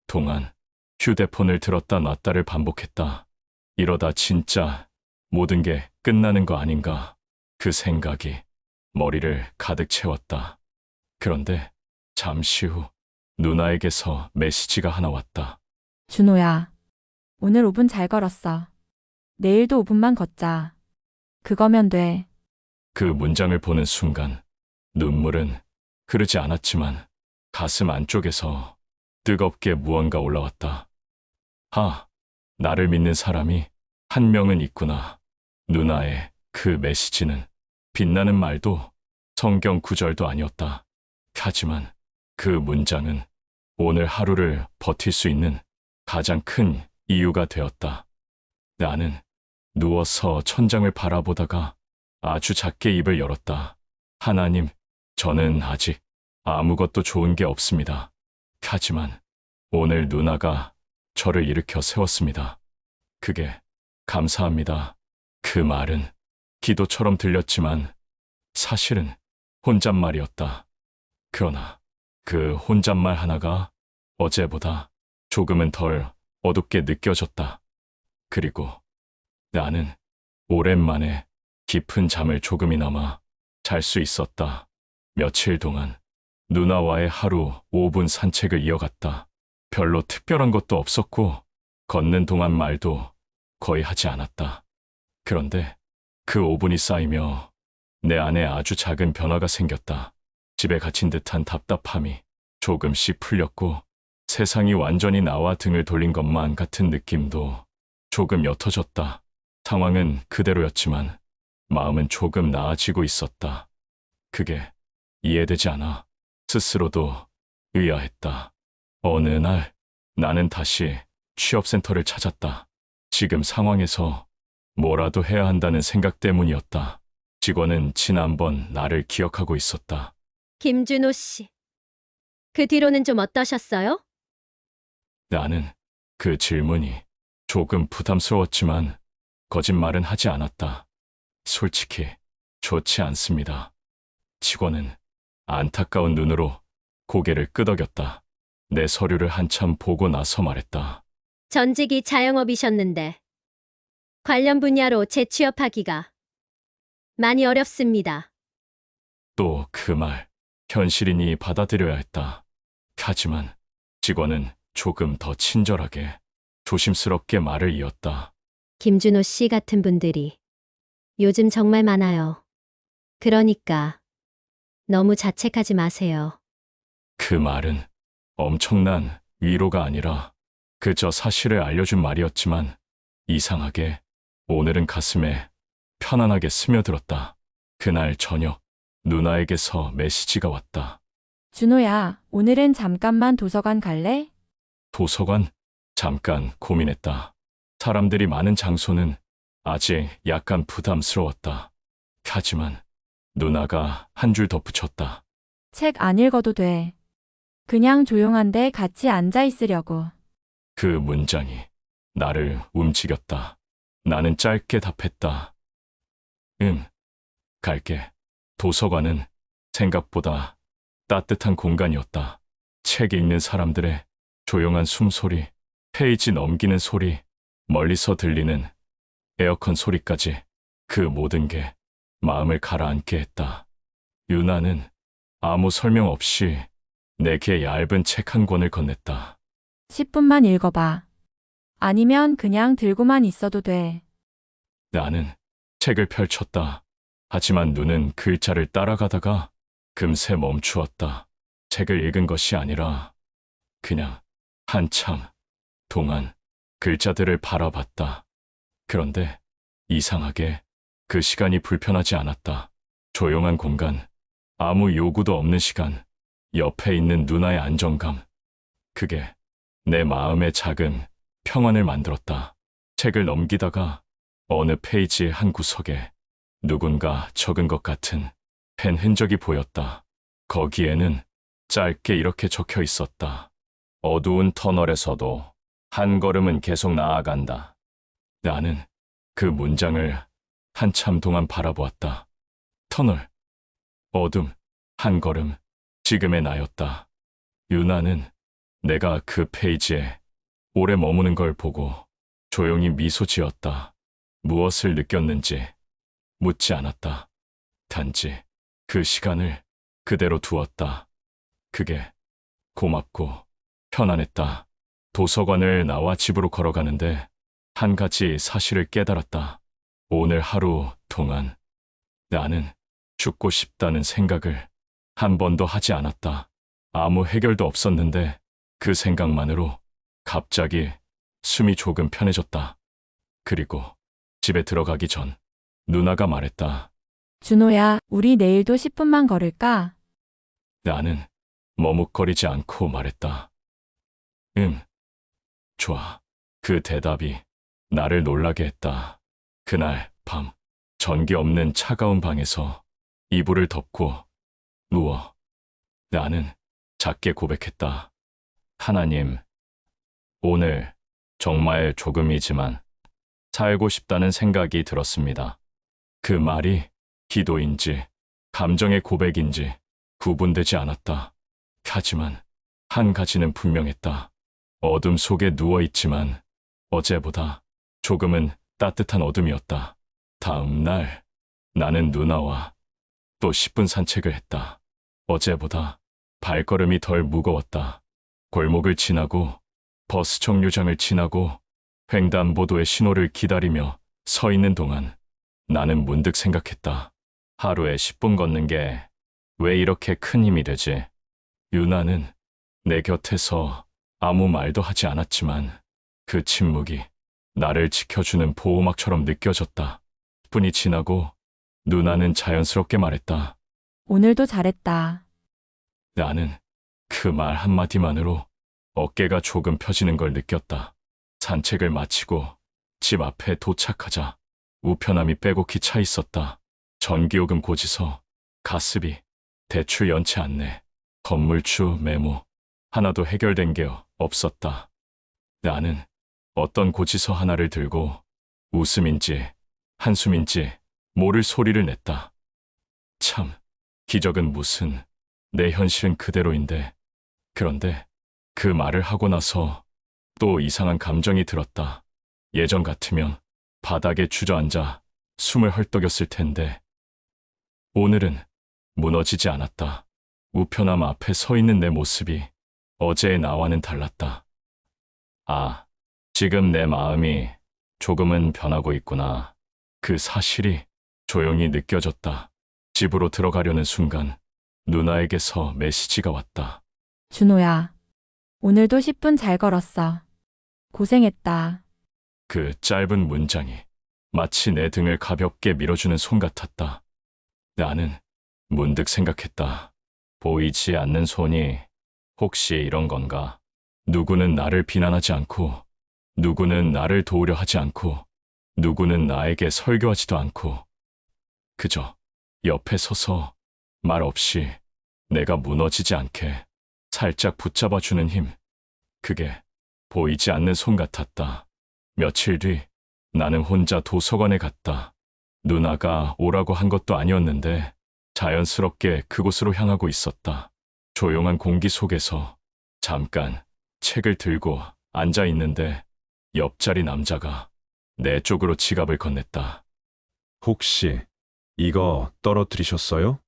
동안 휴대폰을 들었다 놨다를 반복했다. 이러다 진짜 모든 게 끝나는 거 아닌가. 그 생각이 머리를 가득 채웠다. 그런데 잠시 후 누나에게서 메시지가 하나 왔다. 준호야, 오늘 5분 잘 걸었어. 내일도 5분만 걷자. 그거면 돼. 그 문장을 보는 순간 눈물은 흐르지 않았지만 가슴 안쪽에서 뜨겁게 무언가 올라왔다. 아, 나를 믿는 사람이 한 명은 있구나. 누나의 그 메시지는 빛나는 말도 성경 구절도 아니었다. 하지만 그 문장은 오늘 하루를 버틸 수 있는 가장 큰 이유가 되었다. 나는 누워서 천장을 바라보다가 아주 작게 입을 열었다. 하나님, 저는 아직 아무것도 좋은 게 없습니다. 하지만 오늘 누나가 저를 일으켜 세웠습니다. 그게 감사합니다. 그 말은 기도처럼 들렸지만 사실은 혼잣말이었다. 그러나 그 혼잣말 하나가 어제보다 조금은 덜 어둡게 느껴졌다. 그리고 나는 오랜만에 깊은 잠을 조금이나마 잘 수 있었다. 며칠 동안 누나와의 하루 5분 산책을 이어갔다. 별로 특별한 것도 없었고 걷는 동안 말도 거의 하지 않았다. 그런데 그 5분이 쌓이며 내 안에 아주 작은 변화가 생겼다. 집에 갇힌 듯한 답답함이 조금씩 풀렸고 세상이 완전히 나와 등을 돌린 것만 같은 느낌도 조금 옅어졌다. 상황은 그대로였지만 마음은 조금 나아지고 있었다. 그게 이해되지 않아 스스로도 의아했다. 어느 날 나는 다시 취업센터를 찾았다. 지금 상황에서 뭐라도 해야 한다는 생각 때문이었다. 직원은 지난번 나를 기억하고 있었다. 김준호 씨. 그 뒤로는 좀 어떠셨어요? 나는 그 질문이 조금 부담스러웠지만 거짓말은 하지 않았다. 솔직히 좋지 않습니다. 직원은 안타까운 눈으로 고개를 끄덕였다. 내 서류를 한참 보고 나서 말했다. 전직이 자영업이셨는데 관련 분야로 재취업하기가 많이 어렵습니다. 또 그 말, 현실이니 받아들여야 했다. 하지만 직원은 조금 더 친절하게, 조심스럽게 말을 이었다. 김준호 씨 같은 분들이 요즘 정말 많아요. 그러니까 너무 자책하지 마세요. 그 말은 엄청난 위로가 아니라 그저 사실을 알려준 말이었지만 이상하게 오늘은 가슴에 편안하게 스며들었다. 그날 저녁 누나에게서 메시지가 왔다. 준호야, 오늘은 잠깐만 도서관 갈래? 도서관? 잠깐 고민했다. 사람들이 많은 장소는 아직 약간 부담스러웠다. 하지만 누나가 한 줄 덧붙였다. 책 안 읽어도 돼. 그냥 조용한데 같이 앉아 있으려고. 그 문장이 나를 움직였다. 나는 짧게 답했다. 갈게. 도서관은 생각보다 따뜻한 공간이었다. 책 읽는 사람들의 조용한 숨소리, 페이지 넘기는 소리, 멀리서 들리는 에어컨 소리까지 그 모든 게 마음을 가라앉게 했다. 유나는 아무 설명 없이 내게 얇은 책 한 권을 건넸다. 10분만 읽어봐. 아니면 그냥 들고만 있어도 돼. 나는 책을 펼쳤다. 하지만 눈은 글자를 따라가다가 금세 멈추었다. 책을 읽은 것이 아니라 그냥 한참 동안 글자들을 바라봤다. 그런데 이상하게 그 시간이 불편하지 않았다. 조용한 공간, 아무 요구도 없는 시간, 옆에 있는 누나의 안정감. 그게 내 마음의 작은 평안을 만들었다. 책을 넘기다가 어느 페이지의 한 구석에 누군가 적은 것 같은 펜 흔적이 보였다. 거기에는 짧게 이렇게 적혀 있었다. 어두운 터널에서도 한 걸음은 계속 나아간다. 나는 그 문장을 한참 동안 바라보았다. 터널, 어둠, 한 걸음, 지금의 나였다. 유나는 내가 그 페이지에 오래 머무는 걸 보고 조용히 미소 지었다. 무엇을 느꼈는지 묻지 않았다. 단지 그 시간을 그대로 두었다. 그게 고맙고 편안했다. 도서관을 나와 집으로 걸어가는데 한 가지 사실을 깨달았다. 오늘 하루 동안 나는 죽고 싶다는 생각을 한 번도 하지 않았다. 아무 해결도 없었는데 그 생각만으로 갑자기 숨이 조금 편해졌다. 그리고 집에 들어가기 전 누나가 말했다. 준호야, 우리 내일도 10분만 걸을까? 나는 머뭇거리지 않고 말했다. 좋아. 그 대답이 나를 놀라게 했다. 그날 밤, 전기 없는 차가운 방에서 이불을 덮고 누워 나는 작게 고백했다. 하나님, 오늘 정말 조금이지만 살고 싶다는 생각이 들었습니다. 그 말이 기도인지 감정의 고백인지 구분되지 않았다. 하지만 한 가지는 분명했다. 어둠 속에 누워있지만 어제보다 조금은 따뜻한 어둠이었다. 다음 날 나는 누나와 또 10분 산책을 했다. 어제보다 발걸음이 덜 무거웠다. 골목을 지나고 버스 정류장을 지나고 횡단보도의 신호를 기다리며 서 있는 동안 나는 문득 생각했다. 하루에 10분 걷는 게 왜 이렇게 큰 힘이 되지? 유나는 내 곁에서 아무 말도 하지 않았지만 그 침묵이 나를 지켜주는 보호막처럼 느껴졌다. 10분이 지나고 누나는 자연스럽게 말했다. 오늘도 잘했다. 나는 그 말 한마디만으로 어깨가 조금 펴지는 걸 느꼈다. 산책을 마치고 집 앞에 도착하자 우편함이 빼곡히 차 있었다. 전기요금 고지서, 가스비, 대출 연체 안내, 건물주 메모, 하나도 해결된 게 없었다. 나는 어떤 고지서 하나를 들고 웃음인지 한숨인지 모를 소리를 냈다. 참, 기적은 무슨, 내 현실은 그대로인데. 그런데 그 말을 하고 나서 또 이상한 감정이 들었다. 예전 같으면 바닥에 주저앉아 숨을 헐떡였을 텐데 오늘은 무너지지 않았다. 우편함 앞에 서 있는 내 모습이 어제의 나와는 달랐다. 아, 지금 내 마음이 조금은 변하고 있구나. 그 사실이 조용히 느껴졌다. 집으로 들어가려는 순간 누나에게서 메시지가 왔다. 준호야, 오늘도 10분 잘 걸었어. 고생했다. 그 짧은 문장이 마치 내 등을 가볍게 밀어주는 손 같았다. 나는 문득 생각했다. 보이지 않는 손이 혹시 이런 건가? 누구는 나를 비난하지 않고, 누구는 나를 도우려 하지 않고, 누구는 나에게 설교하지도 않고, 그저 옆에 서서 말 없이 내가 무너지지 않게 살짝 붙잡아주는 힘. 그게 보이지 않는 손 같았다. 며칠 뒤 나는 혼자 도서관에 갔다. 누나가 오라고 한 것도 아니었는데 자연스럽게 그곳으로 향하고 있었다. 조용한 공기 속에서 잠깐 책을 들고 앉아 있는데 옆자리 남자가 내 쪽으로 지갑을 건넸다. 혹시 이거 떨어뜨리셨어요?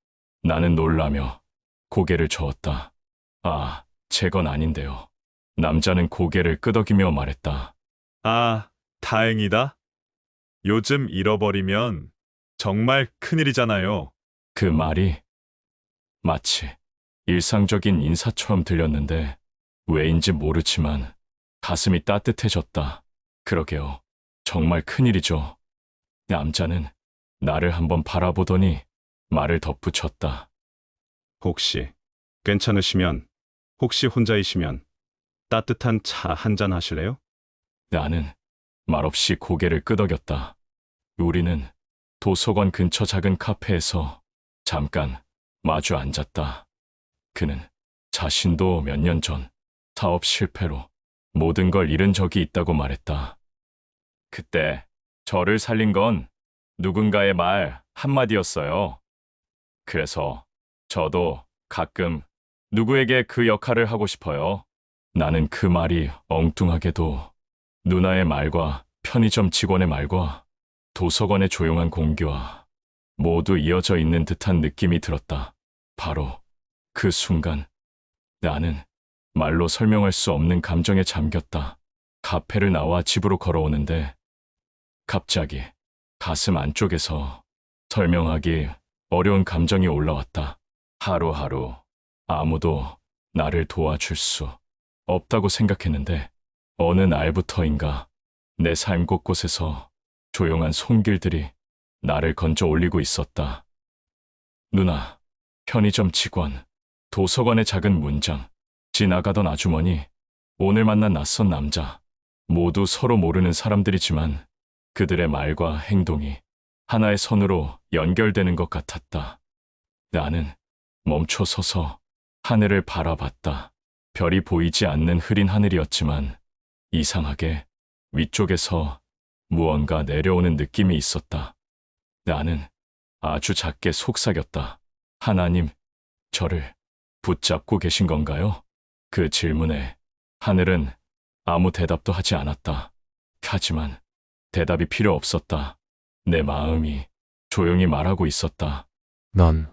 나는 놀라며 고개를 저었다. 아, 제 건 아닌데요. 남자는 고개를 끄덕이며 말했다. 아, 다행이다. 요즘 잃어버리면 정말 큰일이잖아요. 그 말이 마치 일상적인 인사처럼 들렸는데 왜인지 모르지만 가슴이 따뜻해졌다. 그러게요. 정말 큰일이죠. 남자는 나를 한번 바라보더니 말을 덧붙였다. 혹시 괜찮으시면, 혹시 혼자이시면 따뜻한 차 한잔 하실래요? 나는 말없이 고개를 끄덕였다. 우리는 도서관 근처 작은 카페에서 잠깐 마주 앉았다. 그는 자신도 몇 년 전 사업 실패로 모든 걸 잃은 적이 있다고 말했다. 그때 저를 살린 건 누군가의 말 한마디였어요. 그래서 저도 가끔 누구에게 그 역할을 하고 싶어요. 나는 그 말이 엉뚱하게도 누나의 말과 편의점 직원의 말과 도서관의 조용한 공기와 모두 이어져 있는 듯한 느낌이 들었다. 바로 그 순간 나는 말로 설명할 수 없는 감정에 잠겼다. 카페를 나와 집으로 걸어오는데 갑자기 가슴 안쪽에서 설명하기 어려운 감정이 올라왔다. 하루하루 아무도 나를 도와줄 수 없다고 생각했는데 어느 날부터인가 내 삶 곳곳에서 조용한 손길들이 나를 건져 올리고 있었다. 누나, 편의점 직원, 도서관의 작은 문장, 지나가던 아주머니, 오늘 만난 낯선 남자, 모두 서로 모르는 사람들이지만 그들의 말과 행동이 하나의 선으로 연결되는 것 같았다. 나는 멈춰 서서 하늘을 바라봤다. 별이 보이지 않는 흐린 하늘이었지만 이상하게 위쪽에서 무언가 내려오는 느낌이 있었다. 나는 아주 작게 속삭였다. 하나님, 저를 붙잡고 계신 건가요? 그 질문에 하늘은 아무 대답도 하지 않았다. 하지만 대답이 필요 없었다. 내 마음이 조용히 말하고 있었다. 넌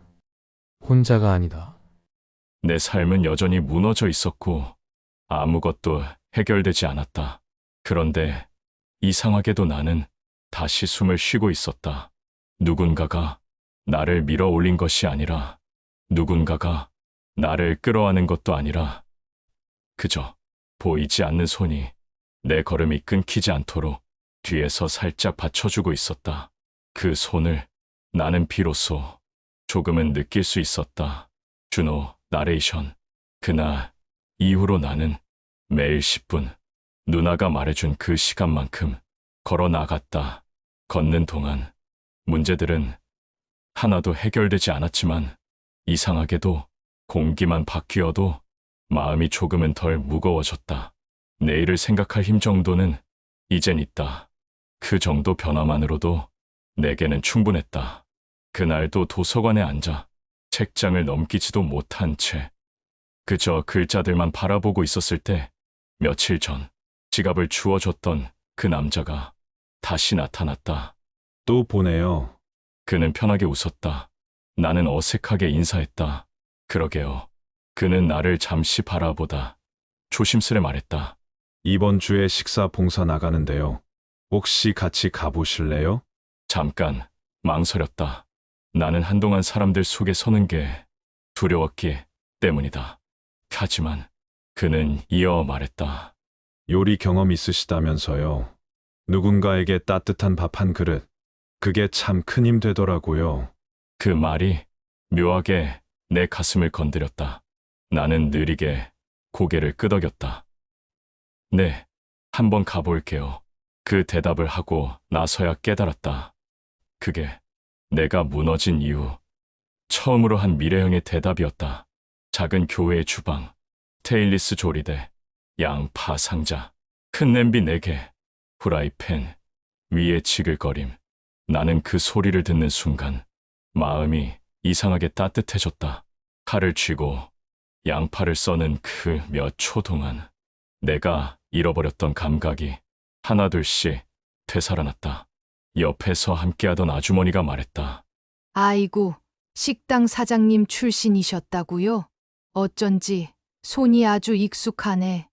혼자가 아니다. 내 삶은 여전히 무너져 있었고 아무것도 해결되지 않았다. 그런데 이상하게도 나는 다시 숨을 쉬고 있었다. 누군가가 나를 밀어 올린 것이 아니라 누군가가 나를 끌어안은 것도 아니라 그저 보이지 않는 손이 내 걸음이 끊기지 않도록 뒤에서 살짝 받쳐주고 있었다. 그 손을 나는 비로소 조금은 느낄 수 있었다. 준호 나레이션. 그날 이후로 나는 매일 10분 누나가 말해준 그 시간만큼 걸어 나갔다. 걷는 동안 문제들은 하나도 해결되지 않았지만 이상하게도 공기만 바뀌어도 마음이 조금은 덜 무거워졌다. 내일을 생각할 힘 정도는 이젠 있다. 그 정도 변화만으로도 내게는 충분했다. 그날도 도서관에 앉아 책장을 넘기지도 못한 채 그저 글자들만 바라보고 있었을 때 며칠 전 지갑을 주워줬던 그 남자가 다시 나타났다. 또 보네요. 그는 편하게 웃었다. 나는 어색하게 인사했다. 그러게요. 그는 나를 잠시 바라보다 조심스레 말했다. 이번 주에 식사 봉사 나가는데요. 혹시 같이 가보실래요? 잠깐 망설였다. 나는 한동안 사람들 속에 서는 게 두려웠기 때문이다. 하지만 그는 이어 말했다. 요리 경험 있으시다면서요. 누군가에게 따뜻한 밥 한 그릇. 그게 참 큰 힘 되더라고요. 그 말이 묘하게 내 가슴을 건드렸다. 나는 느리게 고개를 끄덕였다. 네, 한번 가볼게요. 그 대답을 하고 나서야 깨달았다. 그게 내가 무너진 이후 처음으로 한 미래형의 대답이었다. 작은 교회의 주방, 스테인리스 조리대, 양파 상자, 큰 냄비 4개, 후라이팬, 위에 지글거림. 나는 그 소리를 듣는 순간 마음이 이상하게 따뜻해졌다. 칼을 쥐고 양파를 써는 그 몇 초 동안 내가 잃어버렸던 감각이 하나둘씩 되살아났다. 옆에서 함께하던 아주머니가 말했다. 아이고, 식당 사장님 출신이셨다고요? 어쩐지 손이 아주 익숙하네.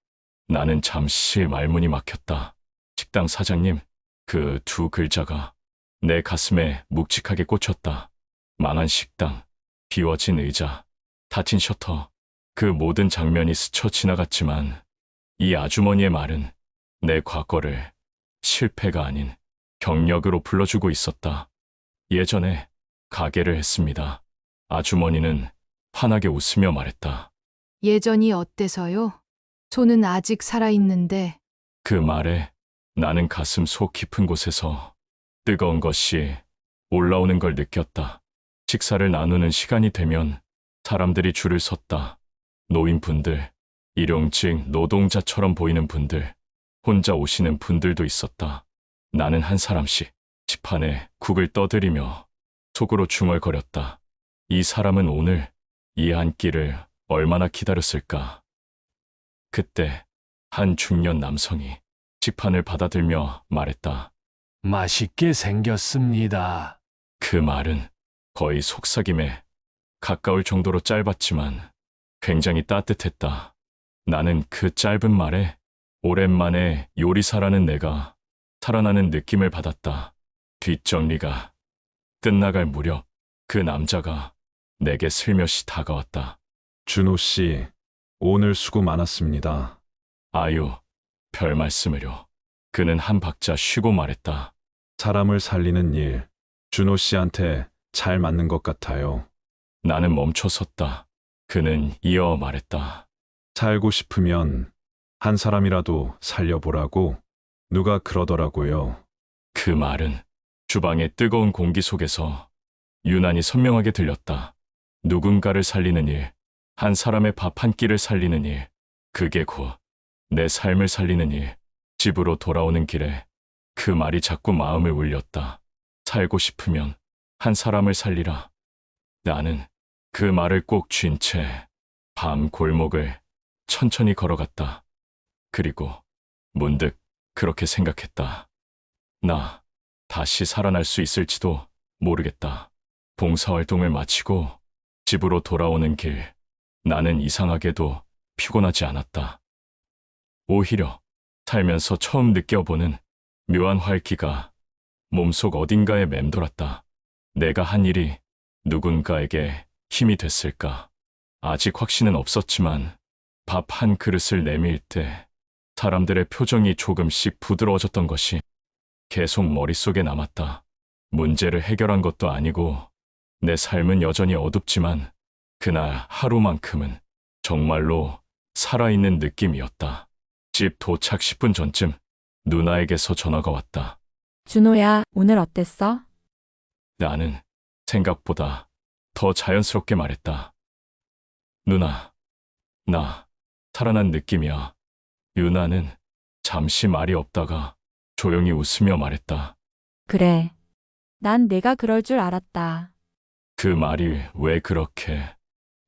나는 잠시 말문이 막혔다. 식당 사장님, 그 2 글자가 내 가슴에 묵직하게 꽂혔다. 망한 식당, 비워진 의자, 닫힌 셔터, 그 모든 장면이 스쳐 지나갔지만 이 아주머니의 말은 내 과거를 실패가 아닌 경력으로 불러주고 있었다. 예전에 가게를 했습니다. 아주머니는 환하게 웃으며 말했다. 예전이 어때서요? 손은 아직 살아있는데. 그 말에 나는 가슴 속 깊은 곳에서 뜨거운 것이 올라오는 걸 느꼈다. 식사를 나누는 시간이 되면 사람들이 줄을 섰다. 노인분들, 일용직 노동자처럼 보이는 분들, 혼자 오시는 분들도 있었다. 나는 한 사람씩 식판에 국을 떠들이며 속으로 중얼거렸다. 이 사람은 오늘 이 한 끼를 얼마나 기다렸을까. 그때 한 중년 남성이 식판을 받아들며 말했다. 맛있게 생겼습니다. 그 말은 거의 속삭임에 가까울 정도로 짧았지만 굉장히 따뜻했다. 나는 그 짧은 말에 오랜만에 요리사라는 내가 살아나는 느낌을 받았다. 뒷정리가 끝나갈 무렵 그 남자가 내게 슬며시 다가왔다. 준호 씨, 오늘 수고 많았습니다. 아유, 별 말씀을요. 그는 한 박자 쉬고 말했다. 사람을 살리는 일, 준호 씨한테 잘 맞는 것 같아요. 나는 멈춰 섰다. 그는 이어 말했다. 살고 싶으면 한 사람이라도 살려보라고 누가 그러더라고요. 그 말은 주방의 뜨거운 공기 속에서 유난히 선명하게 들렸다. 누군가를 살리는 일, 한 사람의 밥 한 끼를 살리는 일, 그게 곧 내 삶을 살리는 일. 집으로 돌아오는 길에 그 말이 자꾸 마음을 울렸다. 살고 싶으면 한 사람을 살리라. 나는 그 말을 꼭 쥔 채 밤 골목을 천천히 걸어갔다. 그리고 문득 그렇게 생각했다. 나 다시 살아날 수 있을지도 모르겠다. 봉사활동을 마치고 집으로 돌아오는 길, 나는 이상하게도 피곤하지 않았다. 오히려 살면서 처음 느껴보는 묘한 활기가 몸속 어딘가에 맴돌았다. 내가 한 일이 누군가에게 힘이 됐을까? 아직 확신은 없었지만 밥 한 그릇을 내밀 때 사람들의 표정이 조금씩 부드러워졌던 것이 계속 머릿속에 남았다. 문제를 해결한 것도 아니고 내 삶은 여전히 어둡지만 그날 하루만큼은 정말로 살아있는 느낌이었다. 집 도착 10분 전쯤 누나에게서 전화가 왔다. 준호야, 오늘 어땠어? 나는 생각보다 더 자연스럽게 말했다. 누나, 나 살아난 느낌이야. 유나는 잠시 말이 없다가 조용히 웃으며 말했다. 그래. 난 내가 그럴 줄 알았다. 그 말이 왜 그렇게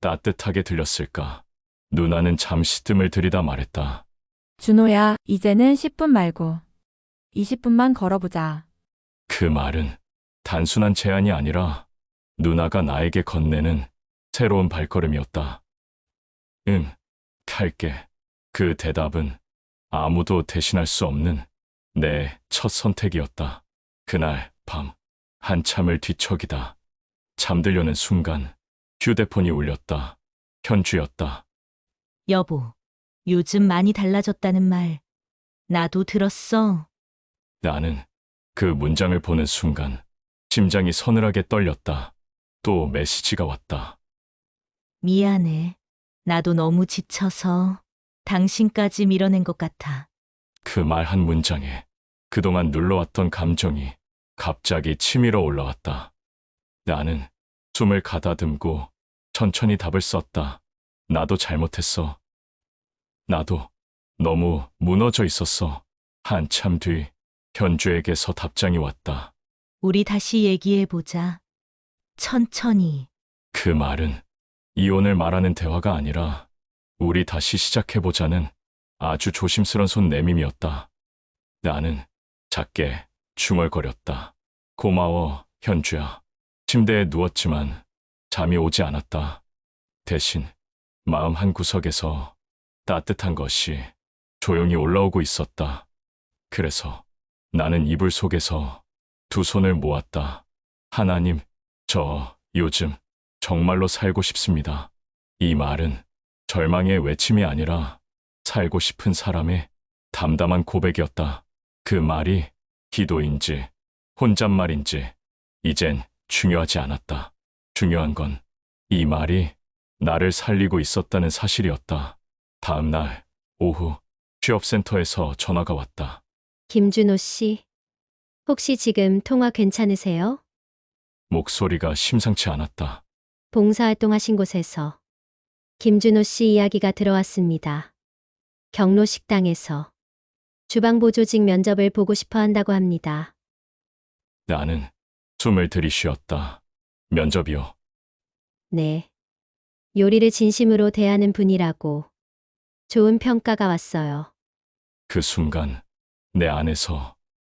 따뜻하게 들렸을까? 누나는 잠시 뜸을 들이다 말했다. 준호야, 이제는 10분 말고 20분만 걸어보자. 그 말은 단순한 제안이 아니라 누나가 나에게 건네는 새로운 발걸음이었다. 응, 갈게. 그 대답은 아무도 대신할 수 없는 내 첫 선택이었다. 그날 밤 한참을 뒤척이다 잠들려는 순간 휴대폰이 울렸다. 현주였다. 여보, 요즘 많이 달라졌다는 말 나도 들었어. 나는 그 문장을 보는 순간 심장이 서늘하게 떨렸다. 또 메시지가 왔다. 미안해. 나도 너무 지쳐서 당신까지 밀어낸 것 같아. 그 말 한 문장에 그동안 눌러왔던 감정이 갑자기 치밀어 올라왔다. 나는 숨을 가다듬고 천천히 답을 썼다. 나도 잘못했어. 나도 너무 무너져 있었어. 한참 뒤 현주에게서 답장이 왔다. 우리 다시 얘기해보자. 천천히. 그 말은 이혼을 말하는 대화가 아니라 우리 다시 시작해보자는 아주 조심스런 손 내밈이었다. 나는 작게 중얼거렸다. 고마워, 현주야. 침대에 누웠지만 잠이 오지 않았다. 대신 마음 한구석에서 따뜻한 것이 조용히 올라오고 있었다. 그래서 나는 이불 속에서 두 손을 모았다. 하나님, 저 요즘 정말로 살고 싶습니다. 이 말은 절망의 외침이 아니라 살고 싶은 사람의 담담한 고백이었다. 그 말이 기도인지 혼잣말인지 이젠 중요하지 않았다. 중요한 건 이 말이 나를 살리고 있었다는 사실이었다. 다음 날 오후 취업센터에서 전화가 왔다. 김준호 씨, 혹시 지금 통화 괜찮으세요? 목소리가 심상치 않았다. 봉사활동 하신 곳에서 김준호 씨 이야기가 들어왔습니다. 경로 식당에서 주방보조직 면접을 보고 싶어 한다고 합니다. 나는 숨을 들이쉬었다. 면접이요. 네. 요리를 진심으로 대하는 분이라고 좋은 평가가 왔어요. 그 순간 내 안에서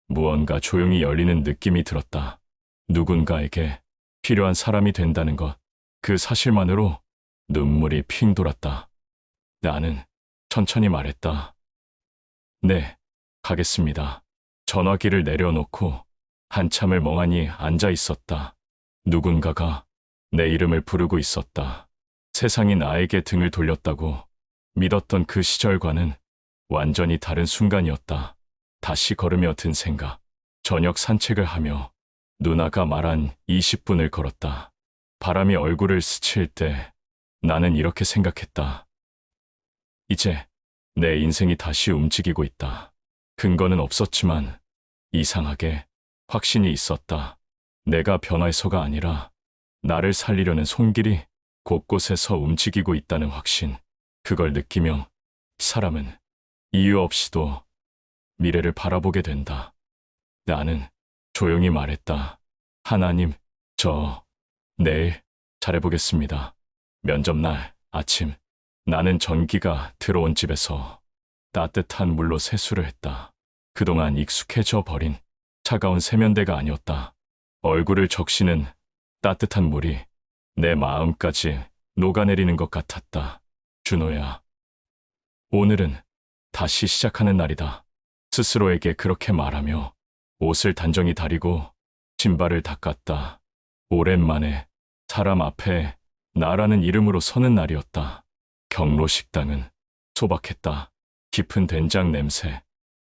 무언가 조용히 열리는 느낌이 들었다. 누군가에게 필요한 사람이 된다는 것, 그 사실만으로 눈물이 핑 돌았다. 나는 천천히 말했다. 네, 가겠습니다. 전화기를 내려놓고 한참을 멍하니 앉아 있었다. 누군가가 내 이름을 부르고 있었다. 세상이 나에게 등을 돌렸다고 믿었던 그 시절과는 완전히 다른 순간이었다. 다시 걸으며 든 생각. 저녁 산책을 하며 누나가 말한 20분을 걸었다. 바람이 얼굴을 스칠 때 나는 이렇게 생각했다. 이제 내 인생이 다시 움직이고 있다. 근거는 없었지만 이상하게 확신이 있었다. 내가 변화해서가 아니라 나를 살리려는 손길이 곳곳에서 움직이고 있다는 확신. 그걸 느끼며 사람은 이유 없이도 미래를 바라보게 된다. 나는 조용히 말했다. 하나님, 저 내일 잘해보겠습니다. 면접날 아침, 나는 전기가 들어온 집에서 따뜻한 물로 세수를 했다. 그동안 익숙해져 버린 차가운 세면대가 아니었다. 얼굴을 적시는 따뜻한 물이 내 마음까지 녹아내리는 것 같았다. 준호야, 오늘은 다시 시작하는 날이다. 스스로에게 그렇게 말하며 옷을 단정히 다리고 신발을 닦았다. 오랜만에 사람 앞에 나라는 이름으로 서는 날이었다. 경로 식당은 소박했다. 깊은 된장 냄새,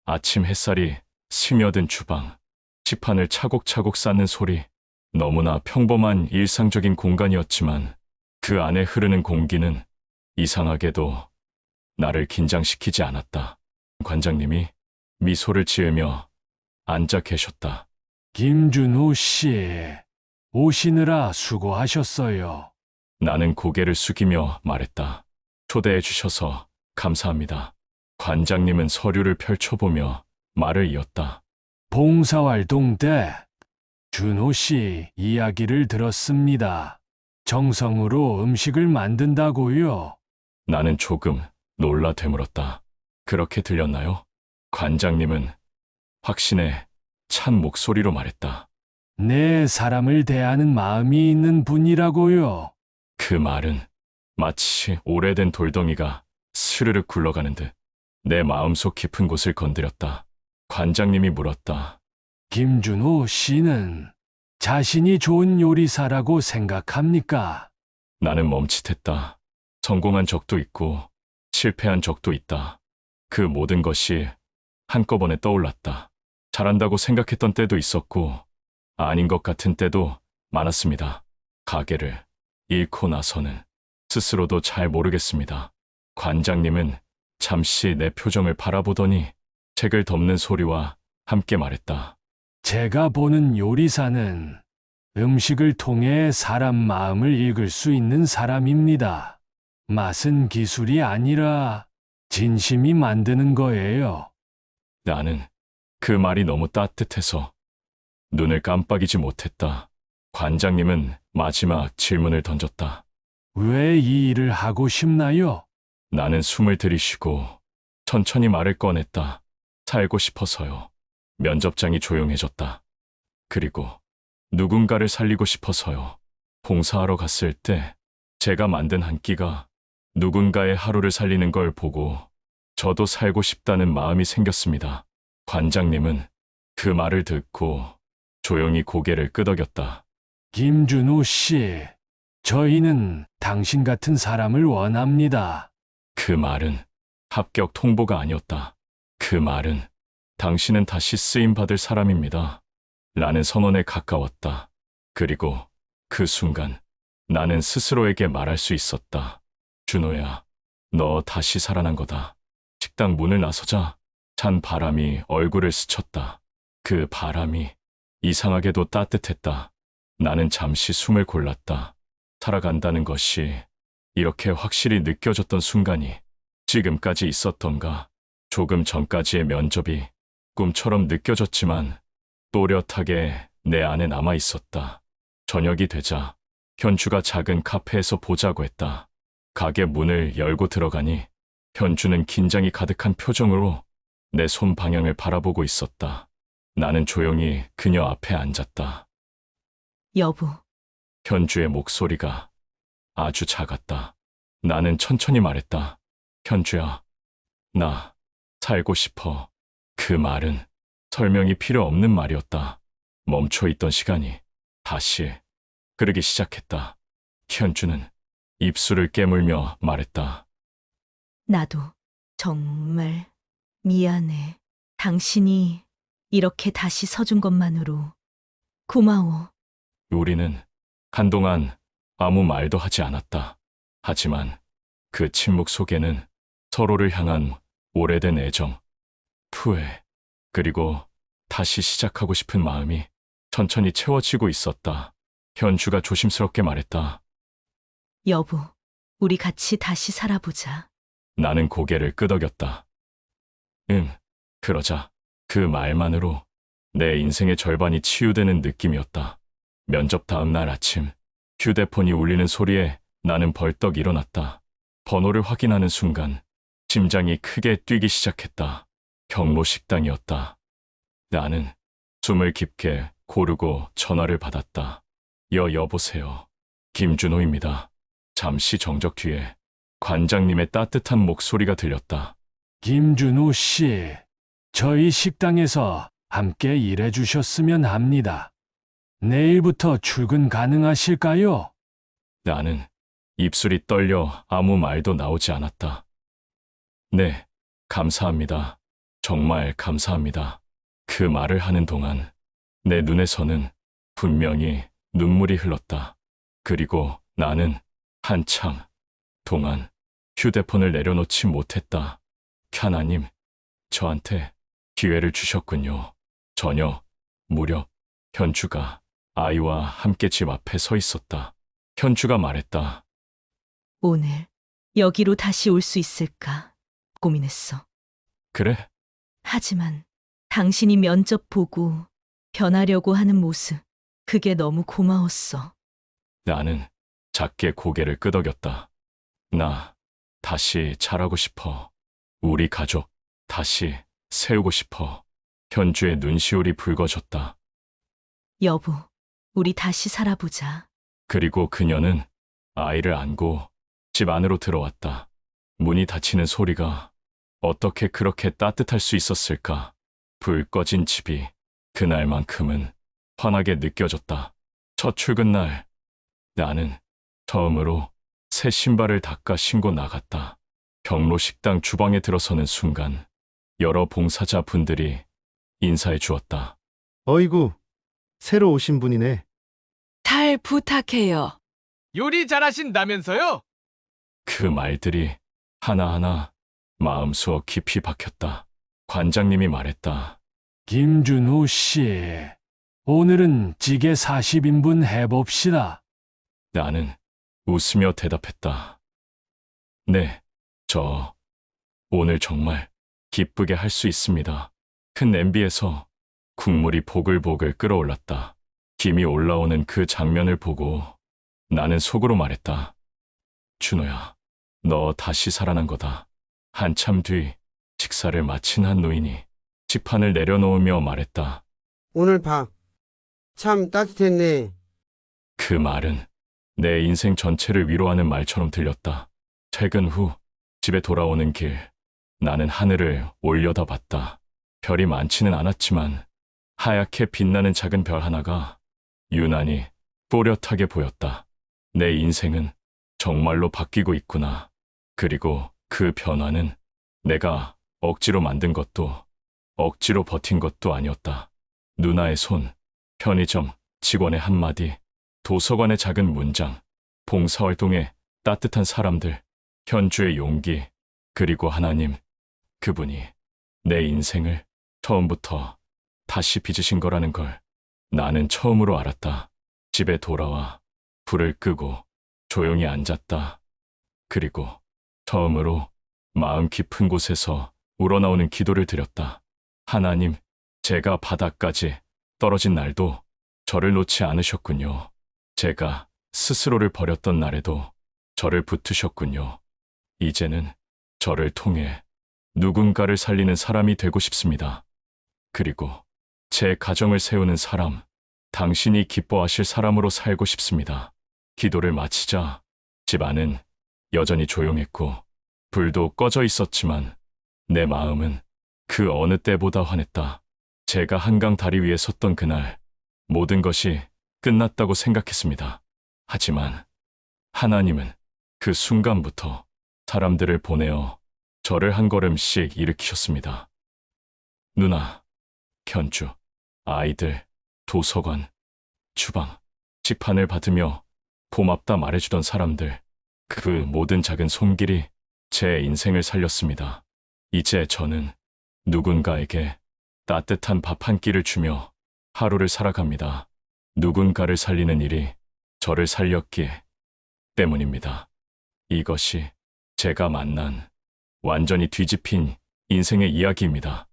아침 햇살이 스며든 주방, 식판을 차곡차곡 쌓는 소리. 너무나 평범한 일상적인 공간이었지만 그 안에 흐르는 공기는 이상하게도 나를 긴장시키지 않았다. 관장님이 미소를 지으며 앉아 계셨다. 김준호 씨, 오시느라 수고하셨어요. 나는 고개를 숙이며 말했다. 초대해 주셔서 감사합니다. 관장님은 서류를 펼쳐보며 말을 이었다. 봉사활동 때 준호 씨 이야기를 들었습니다. 정성으로 음식을 만든다고요. 나는 조금 놀라 되물었다. 그렇게 들렸나요? 관장님은 확신에 찬 목소리로 말했다. 내 사람을 대하는 마음이 있는 분이라고요. 그 말은 마치 오래된 돌덩이가 스르륵 굴러가는 듯 내 마음속 깊은 곳을 건드렸다. 관장님이 물었다. 김준호 씨는 자신이 좋은 요리사라고 생각합니까? 나는 멈칫했다. 성공한 적도 있고 실패한 적도 있다. 그 모든 것이 한꺼번에 떠올랐다. 잘한다고 생각했던 때도 있었고 아닌 것 같은 때도 많았습니다. 가게를 잃고 나서는 스스로도 잘 모르겠습니다. 관장님은 잠시 내 표정을 바라보더니 책을 덮는 소리와 함께 말했다. 제가 보는 요리사는 음식을 통해 사람 마음을 읽을 수 있는 사람입니다. 맛은 기술이 아니라 진심이 만드는 거예요. 나는 그 말이 너무 따뜻해서 눈을 깜빡이지 못했다. 관장님은 마지막 질문을 던졌다. 왜 이 일을 하고 싶나요? 나는 숨을 들이쉬고 천천히 말을 꺼냈다. 살고 싶어서요. 면접장이 조용해졌다. 그리고 누군가를 살리고 싶어서요. 봉사하러 갔을 때 제가 만든 한 끼가 누군가의 하루를 살리는 걸 보고 저도 살고 싶다는 마음이 생겼습니다. 관장님은 그 말을 듣고 조용히 고개를 끄덕였다. 김준호 씨, 저희는 당신 같은 사람을 원합니다. 그 말은 합격 통보가 아니었다. 그 말은 당신은 다시 쓰임받을 사람입니다. 라는 선언에 가까웠다. 그리고 그 순간 나는 스스로에게 말할 수 있었다. 준호야, 너 다시 살아난 거다. 식당 문을 나서자 찬 바람이 얼굴을 스쳤다. 그 바람이 이상하게도 따뜻했다. 나는 잠시 숨을 골랐다. 살아간다는 것이 이렇게 확실히 느껴졌던 순간이 지금까지 있었던가. 조금 전까지의 면접이 꿈처럼 느껴졌지만 또렷하게 내 안에 남아 있었다. 저녁이 되자 현주가 작은 카페에서 보자고 했다. 가게 문을 열고 들어가니 현주는 긴장이 가득한 표정으로 내 손 방향을 바라보고 있었다. 나는 조용히 그녀 앞에 앉았다. 여보. 현주의 목소리가 아주 작았다. 나는 천천히 말했다. 현주야, 나 살고 싶어. 그 말은 설명이 필요 없는 말이었다. 멈춰있던 시간이 다시 흐르기 시작했다. 현주는 입술을 깨물며 말했다. 나도 정말 미안해. 당신이 이렇게 다시 서준 것만으로 고마워. 우리는 한동안 아무 말도 하지 않았다. 하지만 그 침묵 속에는 서로를 향한 오래된 애정, 후회, 그리고 다시 시작하고 싶은 마음이 천천히 채워지고 있었다. 현주가 조심스럽게 말했다. 여보, 우리 같이 다시 살아보자. 나는 고개를 끄덕였다. 그러자 그 말만으로 내 인생의 절반이 치유되는 느낌이었다. 면접 다음 날 아침, 휴대폰이 울리는 소리에 나는 벌떡 일어났다. 번호를 확인하는 순간 심장이 크게 뛰기 시작했다. 경로 식당이었다. 나는 숨을 깊게 고르고 전화를 받았다. 여보세요. 김준호입니다. 잠시 정적 뒤에 관장님의 따뜻한 목소리가 들렸다. 김준호 씨, 저희 식당에서 함께 일해 주셨으면 합니다. 내일부터 출근 가능하실까요? 나는 입술이 떨려 아무 말도 나오지 않았다. 네, 감사합니다. 정말 감사합니다. 그 말을 하는 동안 내 눈에서는 분명히 눈물이 흘렀다. 그리고 나는 한참 동안 휴대폰을 내려놓지 못했다. 하나님, 저한테 기회를 주셨군요. 저녁, 무렵, 현주가 아이와 함께 집 앞에 서 있었다. 현주가 말했다. 오늘 여기로 다시 올 수 있을까 고민했어. 그래? 하지만 당신이 면접 보고 변하려고 하는 모습, 그게 너무 고마웠어. 나는 작게 고개를 끄덕였다. 나 다시 잘하고 싶어. 우리 가족 다시 세우고 싶어. 현주의 눈시울이 붉어졌다. 여보, 우리 다시 살아보자. 그리고 그녀는 아이를 안고 집 안으로 들어왔다. 문이 닫히는 소리가 어떻게 그렇게 따뜻할 수 있었을까? 불 꺼진 집이 그날만큼은 환하게 느껴졌다. 첫 출근 날, 나는 처음으로 새 신발을 닦아 신고 나갔다. 경로 식당 주방에 들어서는 순간 여러 봉사자 분들이 인사해 주었다. 어이구, 새로 오신 분이네. 잘 부탁해요. 요리 잘하신다면서요? 그 말들이 하나하나 마음속 깊이 박혔다. 관장님이 말했다. 김준호 씨, 오늘은 찌개 40인분 해봅시다. 나는 웃으며 대답했다. 네, 저 오늘 정말 기쁘게 할 수 있습니다. 큰 냄비에서 국물이 보글보글 끓어올랐다. 김이 올라오는 그 장면을 보고 나는 속으로 말했다. 준호야, 너 다시 살아난 거다. 한참 뒤 식사를 마친 한 노인이 식판을 내려놓으며 말했다. 오늘 밥 참 따뜻했네. 그 말은 내 인생 전체를 위로하는 말처럼 들렸다. 퇴근 후 집에 돌아오는 길, 나는 하늘을 올려다봤다. 별이 많지는 않았지만 하얗게 빛나는 작은 별 하나가 유난히 또렷하게 보였다. 내 인생은 정말로 바뀌고 있구나. 그리고 그 변화는 내가 억지로 만든 것도 억지로 버틴 것도 아니었다. 누나의 손, 편의점 직원의 한마디, 도서관의 작은 문장, 봉사활동의 따뜻한 사람들, 현주의 용기, 그리고 하나님, 그분이 내 인생을 처음부터 다시 빚으신 거라는 걸 나는 처음으로 알았다. 집에 돌아와 불을 끄고 조용히 앉았다. 그리고 처음으로 마음 깊은 곳에서 우러나오는 기도를 드렸다. 하나님, 제가 바닥까지 떨어진 날도 저를 놓지 않으셨군요. 제가 스스로를 버렸던 날에도 저를 붙으셨군요. 이제는 저를 통해 누군가를 살리는 사람이 되고 싶습니다. 그리고 제 가정을 세우는 사람, 당신이 기뻐하실 사람으로 살고 싶습니다. 기도를 마치자 집 안은 여전히 조용했고 불도 꺼져 있었지만 내 마음은 그 어느 때보다 환했다. 제가 한강 다리 위에 섰던 그날 모든 것이 끝났다고 생각했습니다. 하지만 하나님은 그 순간부터 사람들을 보내어 저를 한 걸음씩 일으키셨습니다. 누나, 현주, 아이들, 도서관, 주방, 식판을 받으며 고맙다 말해주던 사람들, 그 모든 작은 손길이 제 인생을 살렸습니다. 이제 저는 누군가에게 따뜻한 밥 한 끼를 주며 하루를 살아갑니다. 누군가를 살리는 일이 저를 살렸기에 때문입니다. 이것이 제가 만난 완전히 뒤집힌 인생의 이야기입니다.